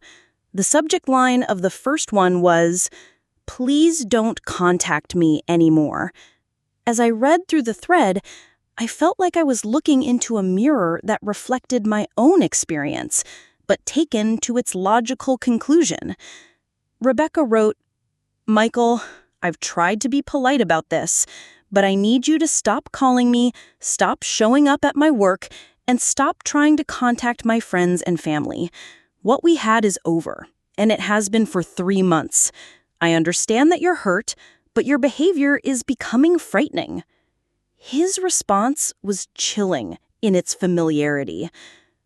The subject line of the first one was, "Please don't contact me anymore." As I read through the thread, I felt like I was looking into a mirror that reflected my own experience, but taken to its logical conclusion. Rebecca wrote, "Michael, I've tried to be polite about this, but I need you to stop calling me, stop showing up at my work, and stop trying to contact my friends and family. What we had is over, and it has been for 3 months. I understand that you're hurt, but your behavior is becoming frightening." His response was chilling in its familiarity.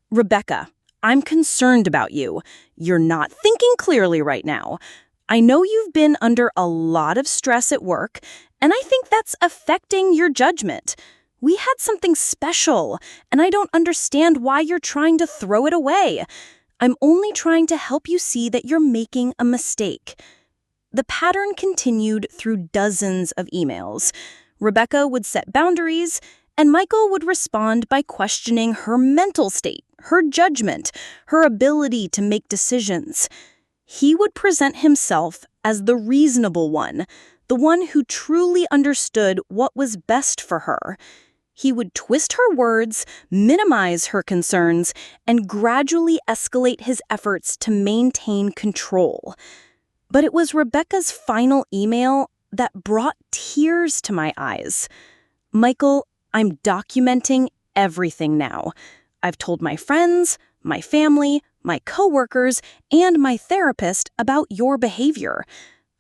"Rebecca, I'm concerned about you. You're not thinking clearly right now. I know you've been under a lot of stress at work, and I think that's affecting your judgment. We had something special, and I don't understand why you're trying to throw it away. I'm only trying to help you see that you're making a mistake." The pattern continued through dozens of emails. Rebecca would set boundaries, and Michael would respond by questioning her mental state, her judgment, her ability to make decisions. He would present himself as the reasonable one, the one who truly understood what was best for her. He would twist her words, minimize her concerns, and gradually escalate his efforts to maintain control. But it was Rebecca's final email that brought tears to my eyes. "Michael, I'm documenting everything now. I've told my friends, my family, my coworkers, and my therapist about your behavior.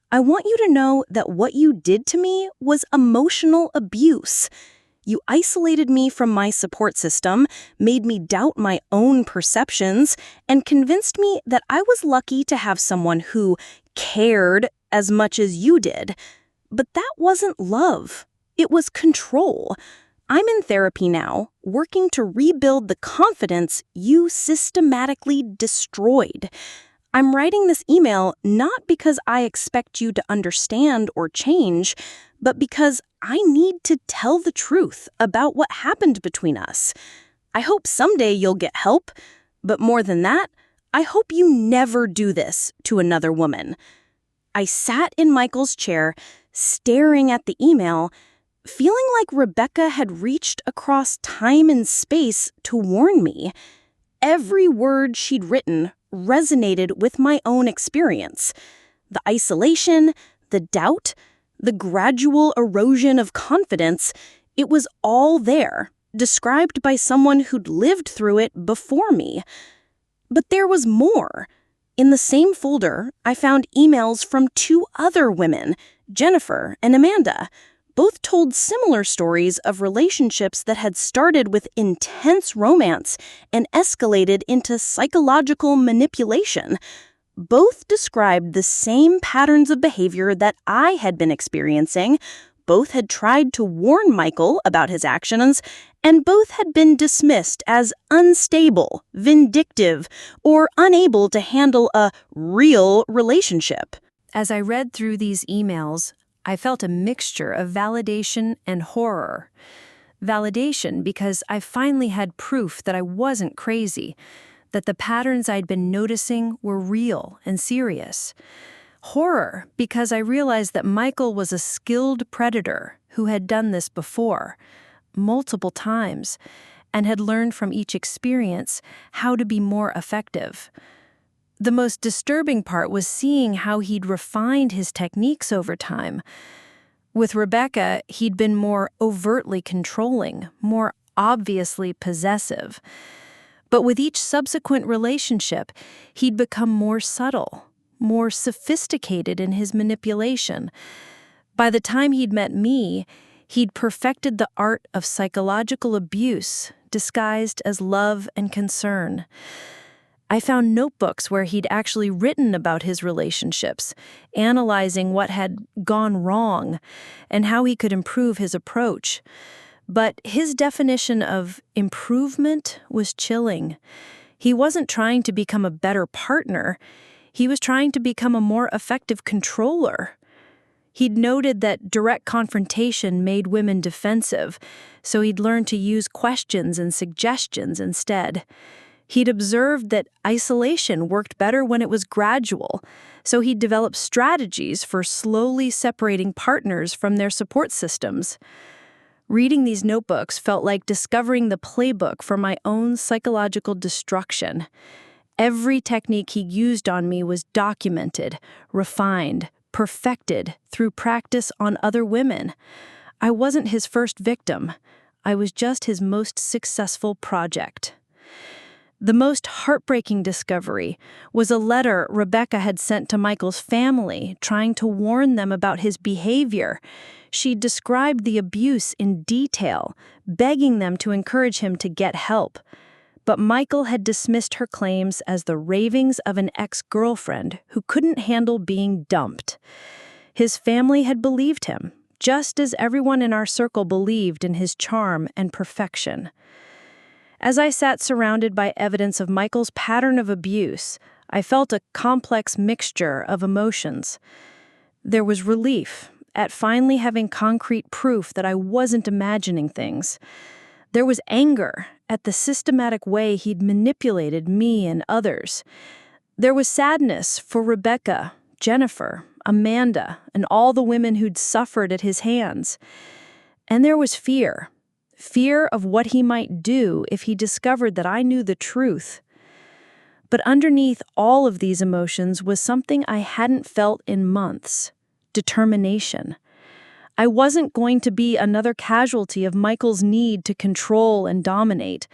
I want you to know that what you did to me was emotional abuse. You isolated me from my support system, made me doubt my own perceptions, and convinced me that I was lucky to have someone who cared as much as you did. But that wasn't love. It was control. I'm in therapy now, working to rebuild the confidence you systematically destroyed. I'm writing this email not because I expect you to understand or change, but because I need to tell the truth about what happened between us. I hope someday you'll get help, but more than that, I hope you never do this to another woman." I sat in Michael's chair, staring at the email, feeling like Rebecca had reached across time and space to warn me. Every word she'd written resonated with my own experience. The isolation, the doubt, the gradual erosion of confidence, it was all there, described by someone who'd lived through it before me. But there was more. In the same folder, I found emails from 2 other women, Jennifer and Amanda. Both told similar stories of relationships that had started with intense romance and escalated into psychological manipulation. Both described the same patterns of behavior that I had been experiencing. Both had tried to warn Michael about his actions, and both had been dismissed as unstable, vindictive, or unable to handle a real relationship. As I read through these emails, I felt a mixture of validation and horror. Validation because I finally had proof that I wasn't crazy, that the patterns I'd been noticing were real and serious. Horror because I realized that Michael was a skilled predator who had done this before. multiple times and had learned from each experience how to be more effective. The most disturbing part was seeing how he'd refined his techniques over time. With Rebecca, he'd been more overtly controlling, more obviously possessive. But with each subsequent relationship, he'd become more subtle, more sophisticated in his manipulation. By the time he'd met me, he'd perfected the art of psychological abuse, disguised as love and concern. I found notebooks where he'd actually written about his relationships, analyzing what had gone wrong and how he could improve his approach. But his definition of improvement was chilling. He wasn't trying to become a better partner. He was trying to become a more effective controller. He'd noted that direct confrontation made women defensive, so he'd learned to use questions and suggestions instead. He'd observed that isolation worked better when it was gradual, so he'd developed strategies for slowly separating partners from their support systems. Reading these notebooks felt like discovering the playbook for my own psychological destruction. Every technique he used on me was documented, refined, perfected through practice on other women. I wasn't his first victim. I was just his most successful project. The most heartbreaking discovery was a letter Rebecca had sent to Michael's family, trying to warn them about his behavior. She described the abuse in detail, begging them to encourage him to get help. But Michael had dismissed her claims as the ravings of an ex-girlfriend who couldn't handle being dumped. His family had believed him, just as everyone in our circle believed in his charm and perfection. As I sat surrounded by evidence of Michael's pattern of abuse, I felt a complex mixture of emotions. There was relief at finally having concrete proof that I wasn't imagining things. There was anger at the systematic way he'd manipulated me and others. There was sadness for Rebecca, Jennifer, Amanda, and all the women who'd suffered at his hands. And there was fear. Fear of what he might do if he discovered that I knew the truth. But underneath all of these emotions was something I hadn't felt in months: determination. I wasn't going to be another casualty of Michael's need to control and dominate.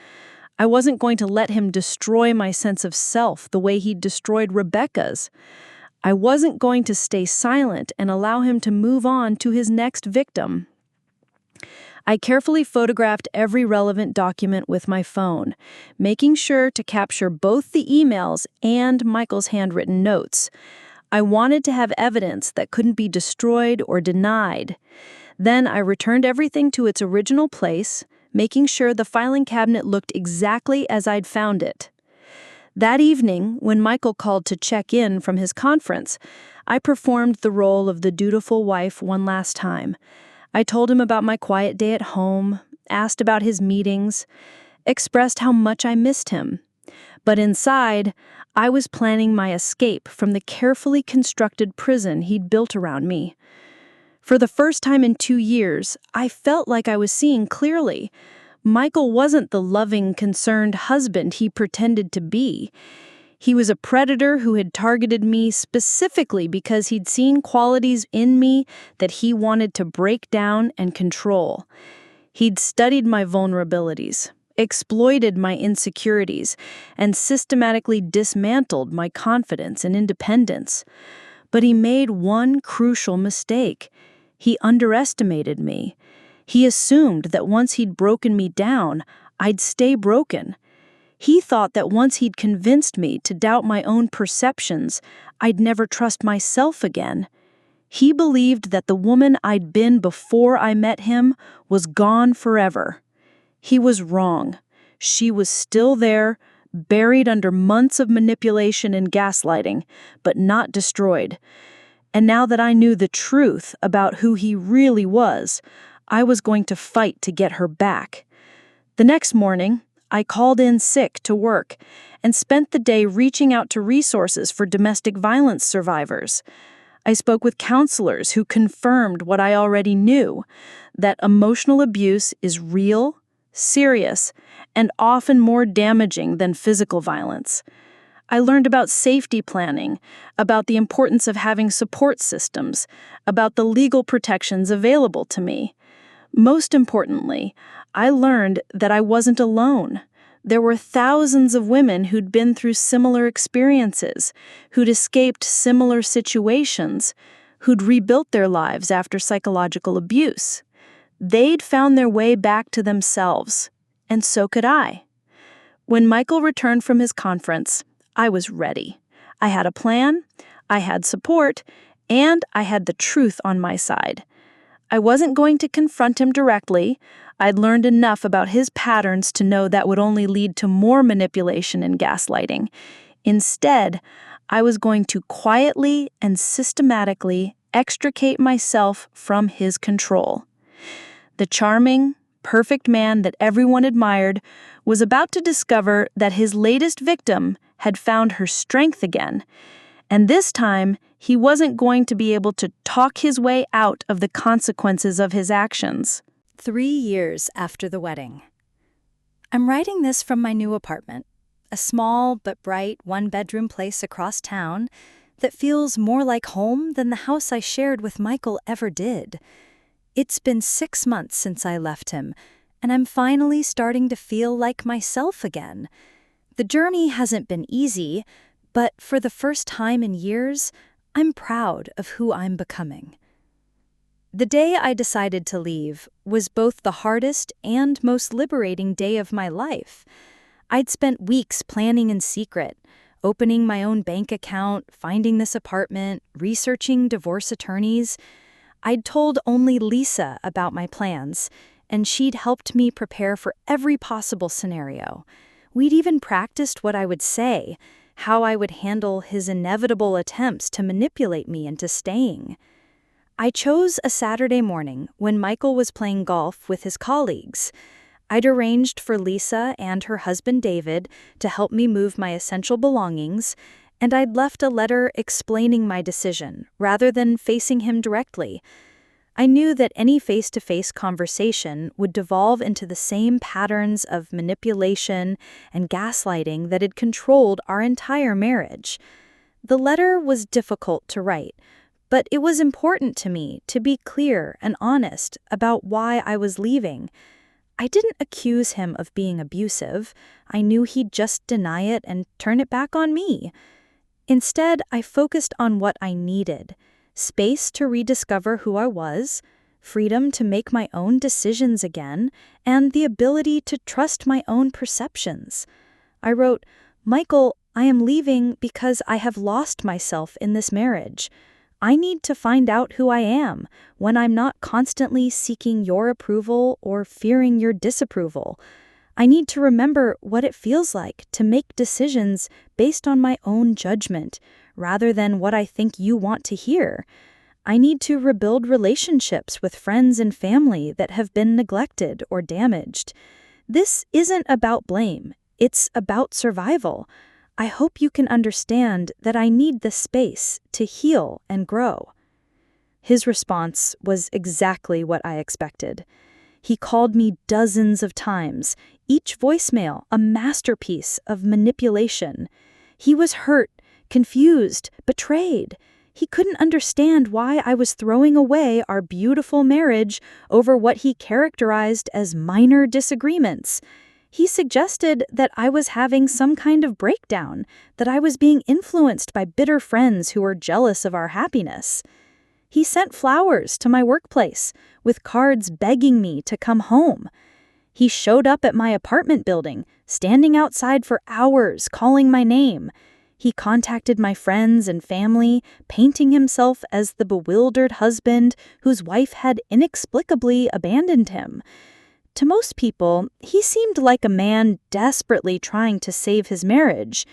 I wasn't going to let him destroy my sense of self the way he'd destroyed Rebecca's. I wasn't going to stay silent and allow him to move on to his next victim. I carefully photographed every relevant document with my phone, making sure to capture both the emails and Michael's handwritten notes. I wanted to have evidence that couldn't be destroyed or denied. Then I returned everything to its original place, making sure the filing cabinet looked exactly as I'd found it. That evening, when Michael called to check in from his conference, I performed the role of the dutiful wife one last time. I told him about my quiet day at home, asked about his meetings, expressed how much I missed him. But inside, I was planning my escape from the carefully constructed prison he'd built around me. For the first time in 2 years, I felt like I was seeing clearly. Michael wasn't the loving, concerned husband he pretended to be. He was a predator who had targeted me specifically because he'd seen qualities in me that he wanted to break down and control. He'd studied my vulnerabilities, exploited my insecurities, and systematically dismantled my confidence and independence. But he made one crucial mistake. He underestimated me. He assumed that once he'd broken me down, I'd stay broken. He thought that once he'd convinced me to doubt my own perceptions, I'd never trust myself again. He believed that the woman I'd been before I met him was gone forever. He was wrong. She was still there, buried under months of manipulation and gaslighting, but not destroyed. And now that I knew the truth about who he really was, I was going to fight to get her back. The next morning, I called in sick to work and spent the day reaching out to resources for domestic violence survivors. I spoke with counselors who confirmed what I already knew, that emotional abuse is real, serious, and often more damaging than physical violence. I learned about safety planning, about the importance of having support systems, about the legal protections available to me. Most importantly, I learned that I wasn't alone. There were thousands of women who'd been through similar experiences, who'd escaped similar situations, who'd rebuilt their lives after psychological abuse. They'd found their way back to themselves, and so could I. When Michael returned from his conference, I was ready. I had a plan, I had support, and I had the truth on my side. I wasn't going to confront him directly. I'd learned enough about his patterns to know that would only lead to more manipulation and gaslighting. Instead, I was going to quietly and systematically extricate myself from his control. The charming, perfect man that everyone admired was about to discover that his latest victim had found her strength again. And this time, he wasn't going to be able to talk his way out of the consequences of his actions. 3 years after the wedding. I'm writing this from my new apartment, a small but bright one-bedroom place across town that feels more like home than the house I shared with Michael ever did. It's been 6 months since I left him, and I'm finally starting to feel like myself again. The journey hasn't been easy, but for the first time in years, I'm proud of who I'm becoming. The day I decided to leave was both the hardest and most liberating day of my life. I'd spent weeks planning in secret, opening my own bank account, finding this apartment, researching divorce attorneys. I'd told only Lisa about my plans, and she'd helped me prepare for every possible scenario. We'd even practiced what I would say, how I would handle his inevitable attempts to manipulate me into staying. I chose a Saturday morning when Michael was playing golf with his colleagues. I'd arranged for Lisa and her husband David to help me move my essential belongings, and I'd left a letter explaining my decision rather than facing him directly. I knew that any face-to-face conversation would devolve into the same patterns of manipulation and gaslighting that had controlled our entire marriage. The letter was difficult to write, but it was important to me to be clear and honest about why I was leaving. I didn't accuse him of being abusive. I knew he'd just deny it and turn it back on me. Instead, I focused on what I needed: space to rediscover who I was, freedom to make my own decisions again, and the ability to trust my own perceptions. I wrote, "Michael, I am leaving because I have lost myself in this marriage. I need to find out who I am when I'm not constantly seeking your approval or fearing your disapproval. I need to remember what it feels like to make decisions based on my own judgment, rather than what I think you want to hear. I need to rebuild relationships with friends and family that have been neglected or damaged. This isn't about blame. It's about survival. I hope you can understand that I need the space to heal and grow." His response was exactly what I expected. He called me dozens of times, each voicemail a masterpiece of manipulation. He was hurt, confused, betrayed. He couldn't understand why I was throwing away our beautiful marriage over what he characterized as minor disagreements. He suggested that I was having some kind of breakdown, that I was being influenced by bitter friends who were jealous of our happiness. He sent flowers to my workplace, with cards begging me to come home. He showed up at my apartment building, standing outside for hours, calling my name. He contacted my friends and family, painting himself as the bewildered husband whose wife had inexplicably abandoned him. To most people, he seemed like a man desperately trying to save his marriage,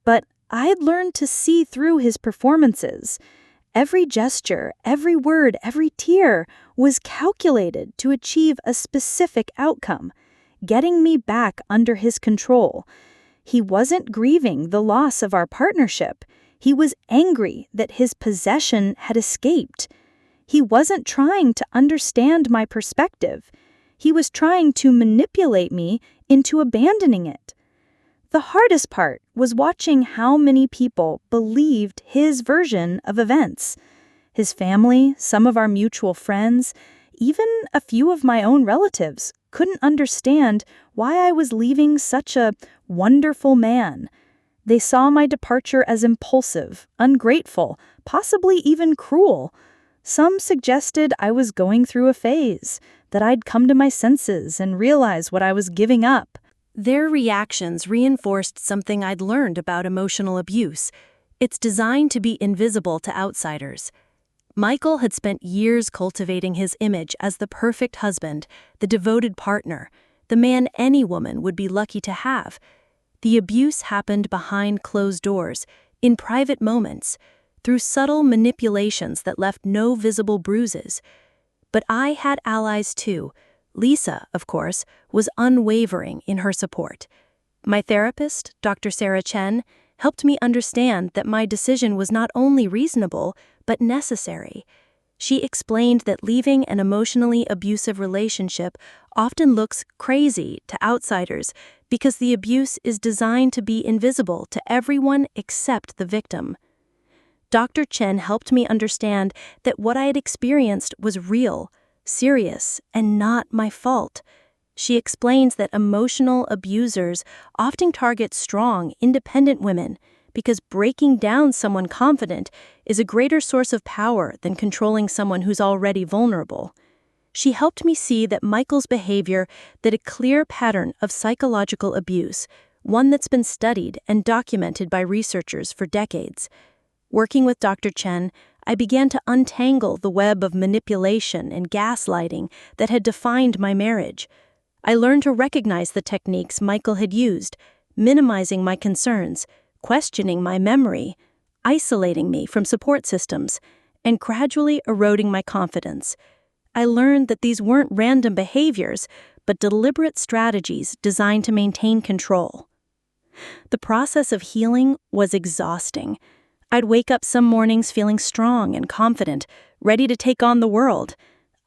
but I'd learned to see through his performances. Every gesture, every word, every tear was calculated to achieve a specific outcome, getting me back under his control. He wasn't grieving the loss of our partnership. He was angry that his possession had escaped. He wasn't trying to understand my perspective. He was trying to manipulate me into abandoning it. The hardest part was watching how many people believed his version of events. His family, some of our mutual friends, even a few of my own relatives couldn't understand why I was leaving such a wonderful man. They saw my departure as impulsive, ungrateful, possibly even cruel. Some suggested I was going through a phase, that I'd come to my senses and realize what I was giving up. Their reactions reinforced something I'd learned about emotional abuse. It's designed to be invisible to outsiders. Michael had spent years cultivating his image as the perfect husband, the devoted partner, the man any woman would be lucky to have. The abuse happened behind closed doors, in private moments, through subtle manipulations that left no visible bruises. But I had allies too. Lisa, of course, was unwavering in her support. My therapist, Dr. Sarah Chen, helped me understand that my decision was not only reasonable, but necessary. She explained that leaving an emotionally abusive relationship often looks crazy to outsiders because the abuse is designed to be invisible to everyone except the victim. Dr. Chen helped me understand that what I had experienced was real, serious, and not my fault. She explains that emotional abusers often target strong, independent women because breaking down someone confident is a greater source of power than controlling someone who's already vulnerable. She helped me see that Michael's behavior had a clear pattern of psychological abuse, one that's been studied and documented by researchers for decades. Working with Dr. Chen, I began to untangle the web of manipulation and gaslighting that had defined my marriage. I learned to recognize the techniques Michael had used, minimizing my concerns, questioning my memory, isolating me from support systems, and gradually eroding my confidence. I learned that these weren't random behaviors, but deliberate strategies designed to maintain control. The process of healing was exhausting. I'd wake up some mornings feeling strong and confident, ready to take on the world.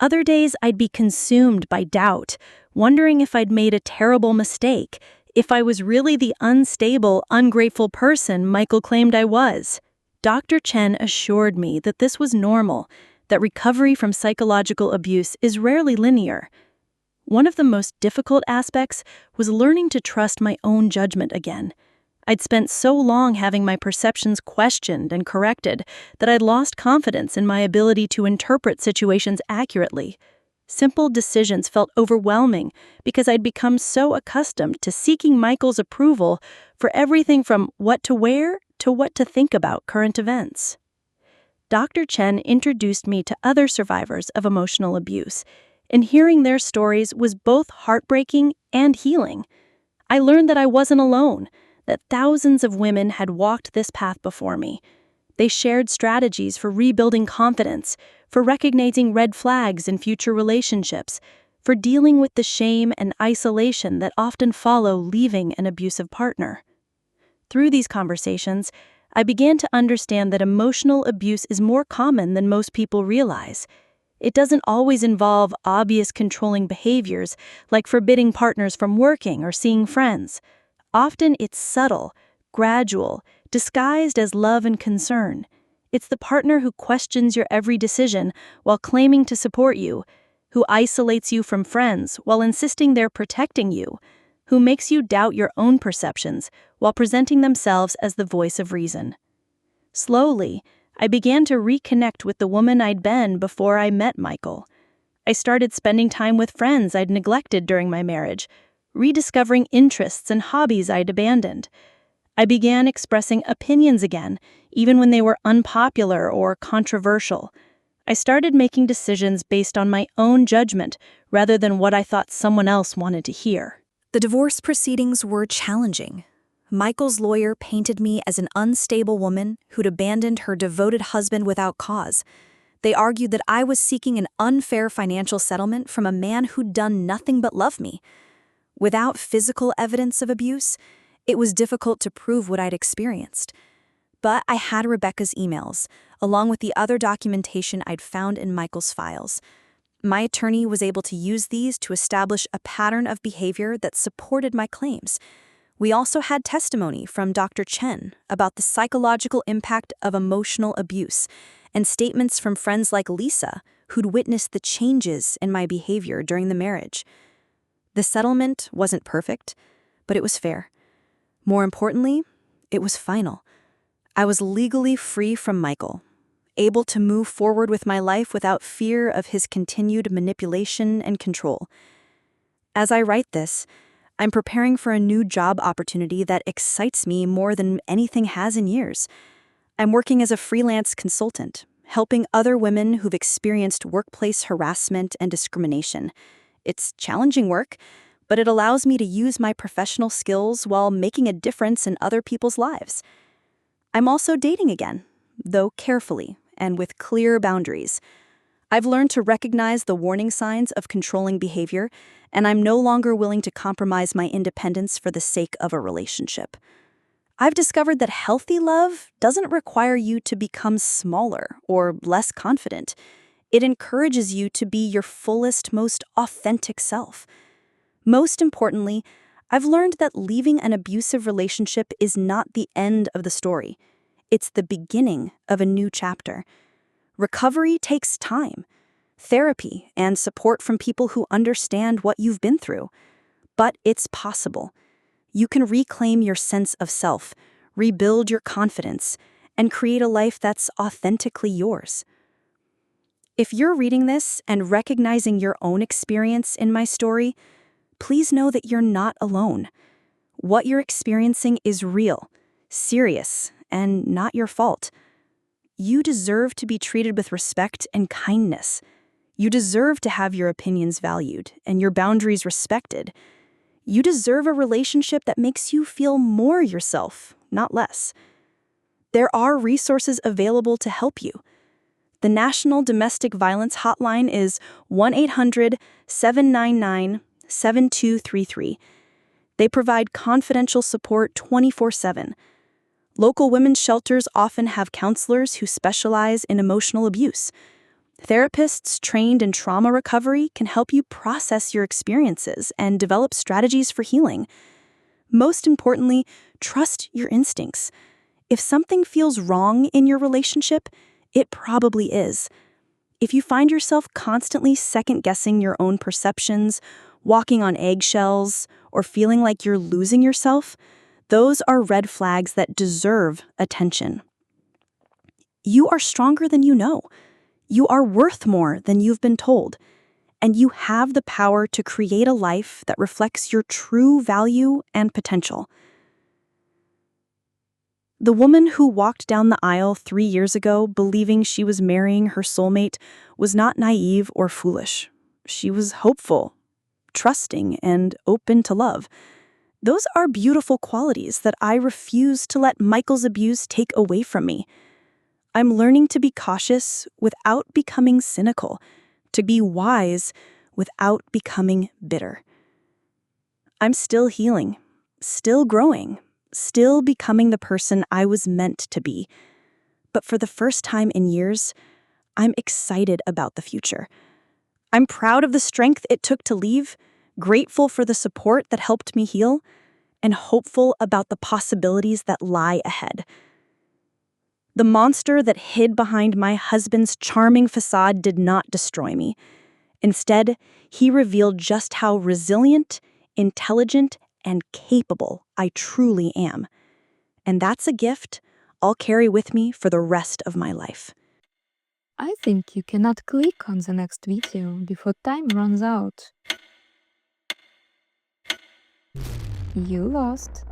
Other days I'd be consumed by doubt, wondering if I'd made a terrible mistake, if I was really the unstable, ungrateful person Michael claimed I was. Dr. Chen assured me that this was normal, that recovery from psychological abuse is rarely linear. One of the most difficult aspects was learning to trust my own judgment again. I'd spent so long having my perceptions questioned and corrected that I'd lost confidence in my ability to interpret situations accurately. Simple decisions felt overwhelming because I'd become so accustomed to seeking Michael's approval for everything from what to wear to what to think about current events. Dr. Chen introduced me to other survivors of emotional abuse, and hearing their stories was both heartbreaking and healing. I learned that I wasn't alone, that thousands of women had walked this path before me. They shared strategies for rebuilding confidence, for recognizing red flags in future relationships, for dealing with the shame and isolation that often follow leaving an abusive partner. Through these conversations, I began to understand that emotional abuse is more common than most people realize. It doesn't always involve obvious controlling behaviors like forbidding partners from working or seeing friends. Often it's subtle, gradual, disguised as love and concern. It's the partner who questions your every decision while claiming to support you, who isolates you from friends while insisting they're protecting you, who makes you doubt your own perceptions while presenting themselves as the voice of reason. Slowly, I began to reconnect with the woman I'd been before I met Michael. I started spending time with friends I'd neglected during my marriage, rediscovering interests and hobbies I'd abandoned. I began expressing opinions again, even when they were unpopular or controversial. I started making decisions based on my own judgment rather than what I thought someone else wanted to hear. The divorce proceedings were challenging. Michael's lawyer painted me as an unstable woman who'd abandoned her devoted husband without cause. They argued that I was seeking an unfair financial settlement from a man who'd done nothing but love me. Without physical evidence of abuse, it was difficult to prove what I'd experienced. But I had Rebecca's emails, along with the other documentation I'd found in Michael's files. My attorney was able to use these to establish a pattern of behavior that supported my claims. We also had testimony from Dr. Chen about the psychological impact of emotional abuse, and statements from friends like Lisa, who'd witnessed the changes in my behavior during the marriage. The settlement wasn't perfect, but it was fair. More importantly, it was final. I was legally free from Michael, able to move forward with my life without fear of his continued manipulation and control. As I write this, I'm preparing for a new job opportunity that excites me more than anything has in years. I'm working as a freelance consultant, helping other women who've experienced workplace harassment and discrimination. It's challenging work, but it allows me to use my professional skills while making a difference in other people's lives. I'm also dating again, though carefully and with clear boundaries. I've learned to recognize the warning signs of controlling behavior, and I'm no longer willing to compromise my independence for the sake of a relationship. I've discovered that healthy love doesn't require you to become smaller or less confident. It encourages you to be your fullest, most authentic self. Most importantly, I've learned that leaving an abusive relationship is not the end of the story. It's the beginning of a new chapter. Recovery takes time, therapy, and support from people who understand what you've been through. But it's possible. You can reclaim your sense of self, rebuild your confidence, and create a life that's authentically yours. If you're reading this and recognizing your own experience in my story, please know that you're not alone. What you're experiencing is real, serious, and not your fault. You deserve to be treated with respect and kindness. You deserve to have your opinions valued and your boundaries respected. You deserve a relationship that makes you feel more yourself, not less. There are resources available to help you. The National Domestic Violence Hotline is 1-800-799-7233. They provide confidential support 24/7. Local women's shelters often have counselors who specialize in emotional abuse. Therapists trained in trauma recovery can help you process your experiences and develop strategies for healing. Most importantly, trust your instincts. If something feels wrong in your relationship, it probably is. If you find yourself constantly second-guessing your own perceptions, walking on eggshells, or feeling like you're losing yourself, those are red flags that deserve attention. You are stronger than you know. You are worth more than you've been told. And you have the power to create a life that reflects your true value and potential. The woman who walked down the aisle 3 years ago believing she was marrying her soulmate was not naive or foolish. She was hopeful, trusting, and open to love. Those are beautiful qualities that I refuse to let Michael's abuse take away from me. I'm learning to be cautious without becoming cynical, to be wise without becoming bitter. I'm still healing, still growing, still becoming the person I was meant to be. But for the first time in years, I'm excited about the future. I'm proud of the strength it took to leave, grateful for the support that helped me heal, and hopeful about the possibilities that lie ahead. The monster that hid behind my husband's charming facade did not destroy me. Instead, he revealed just how resilient, intelligent, and capable I truly am. And that's a gift I'll carry with me for the rest of my life. I think you cannot click on the next video before time runs out. You lost.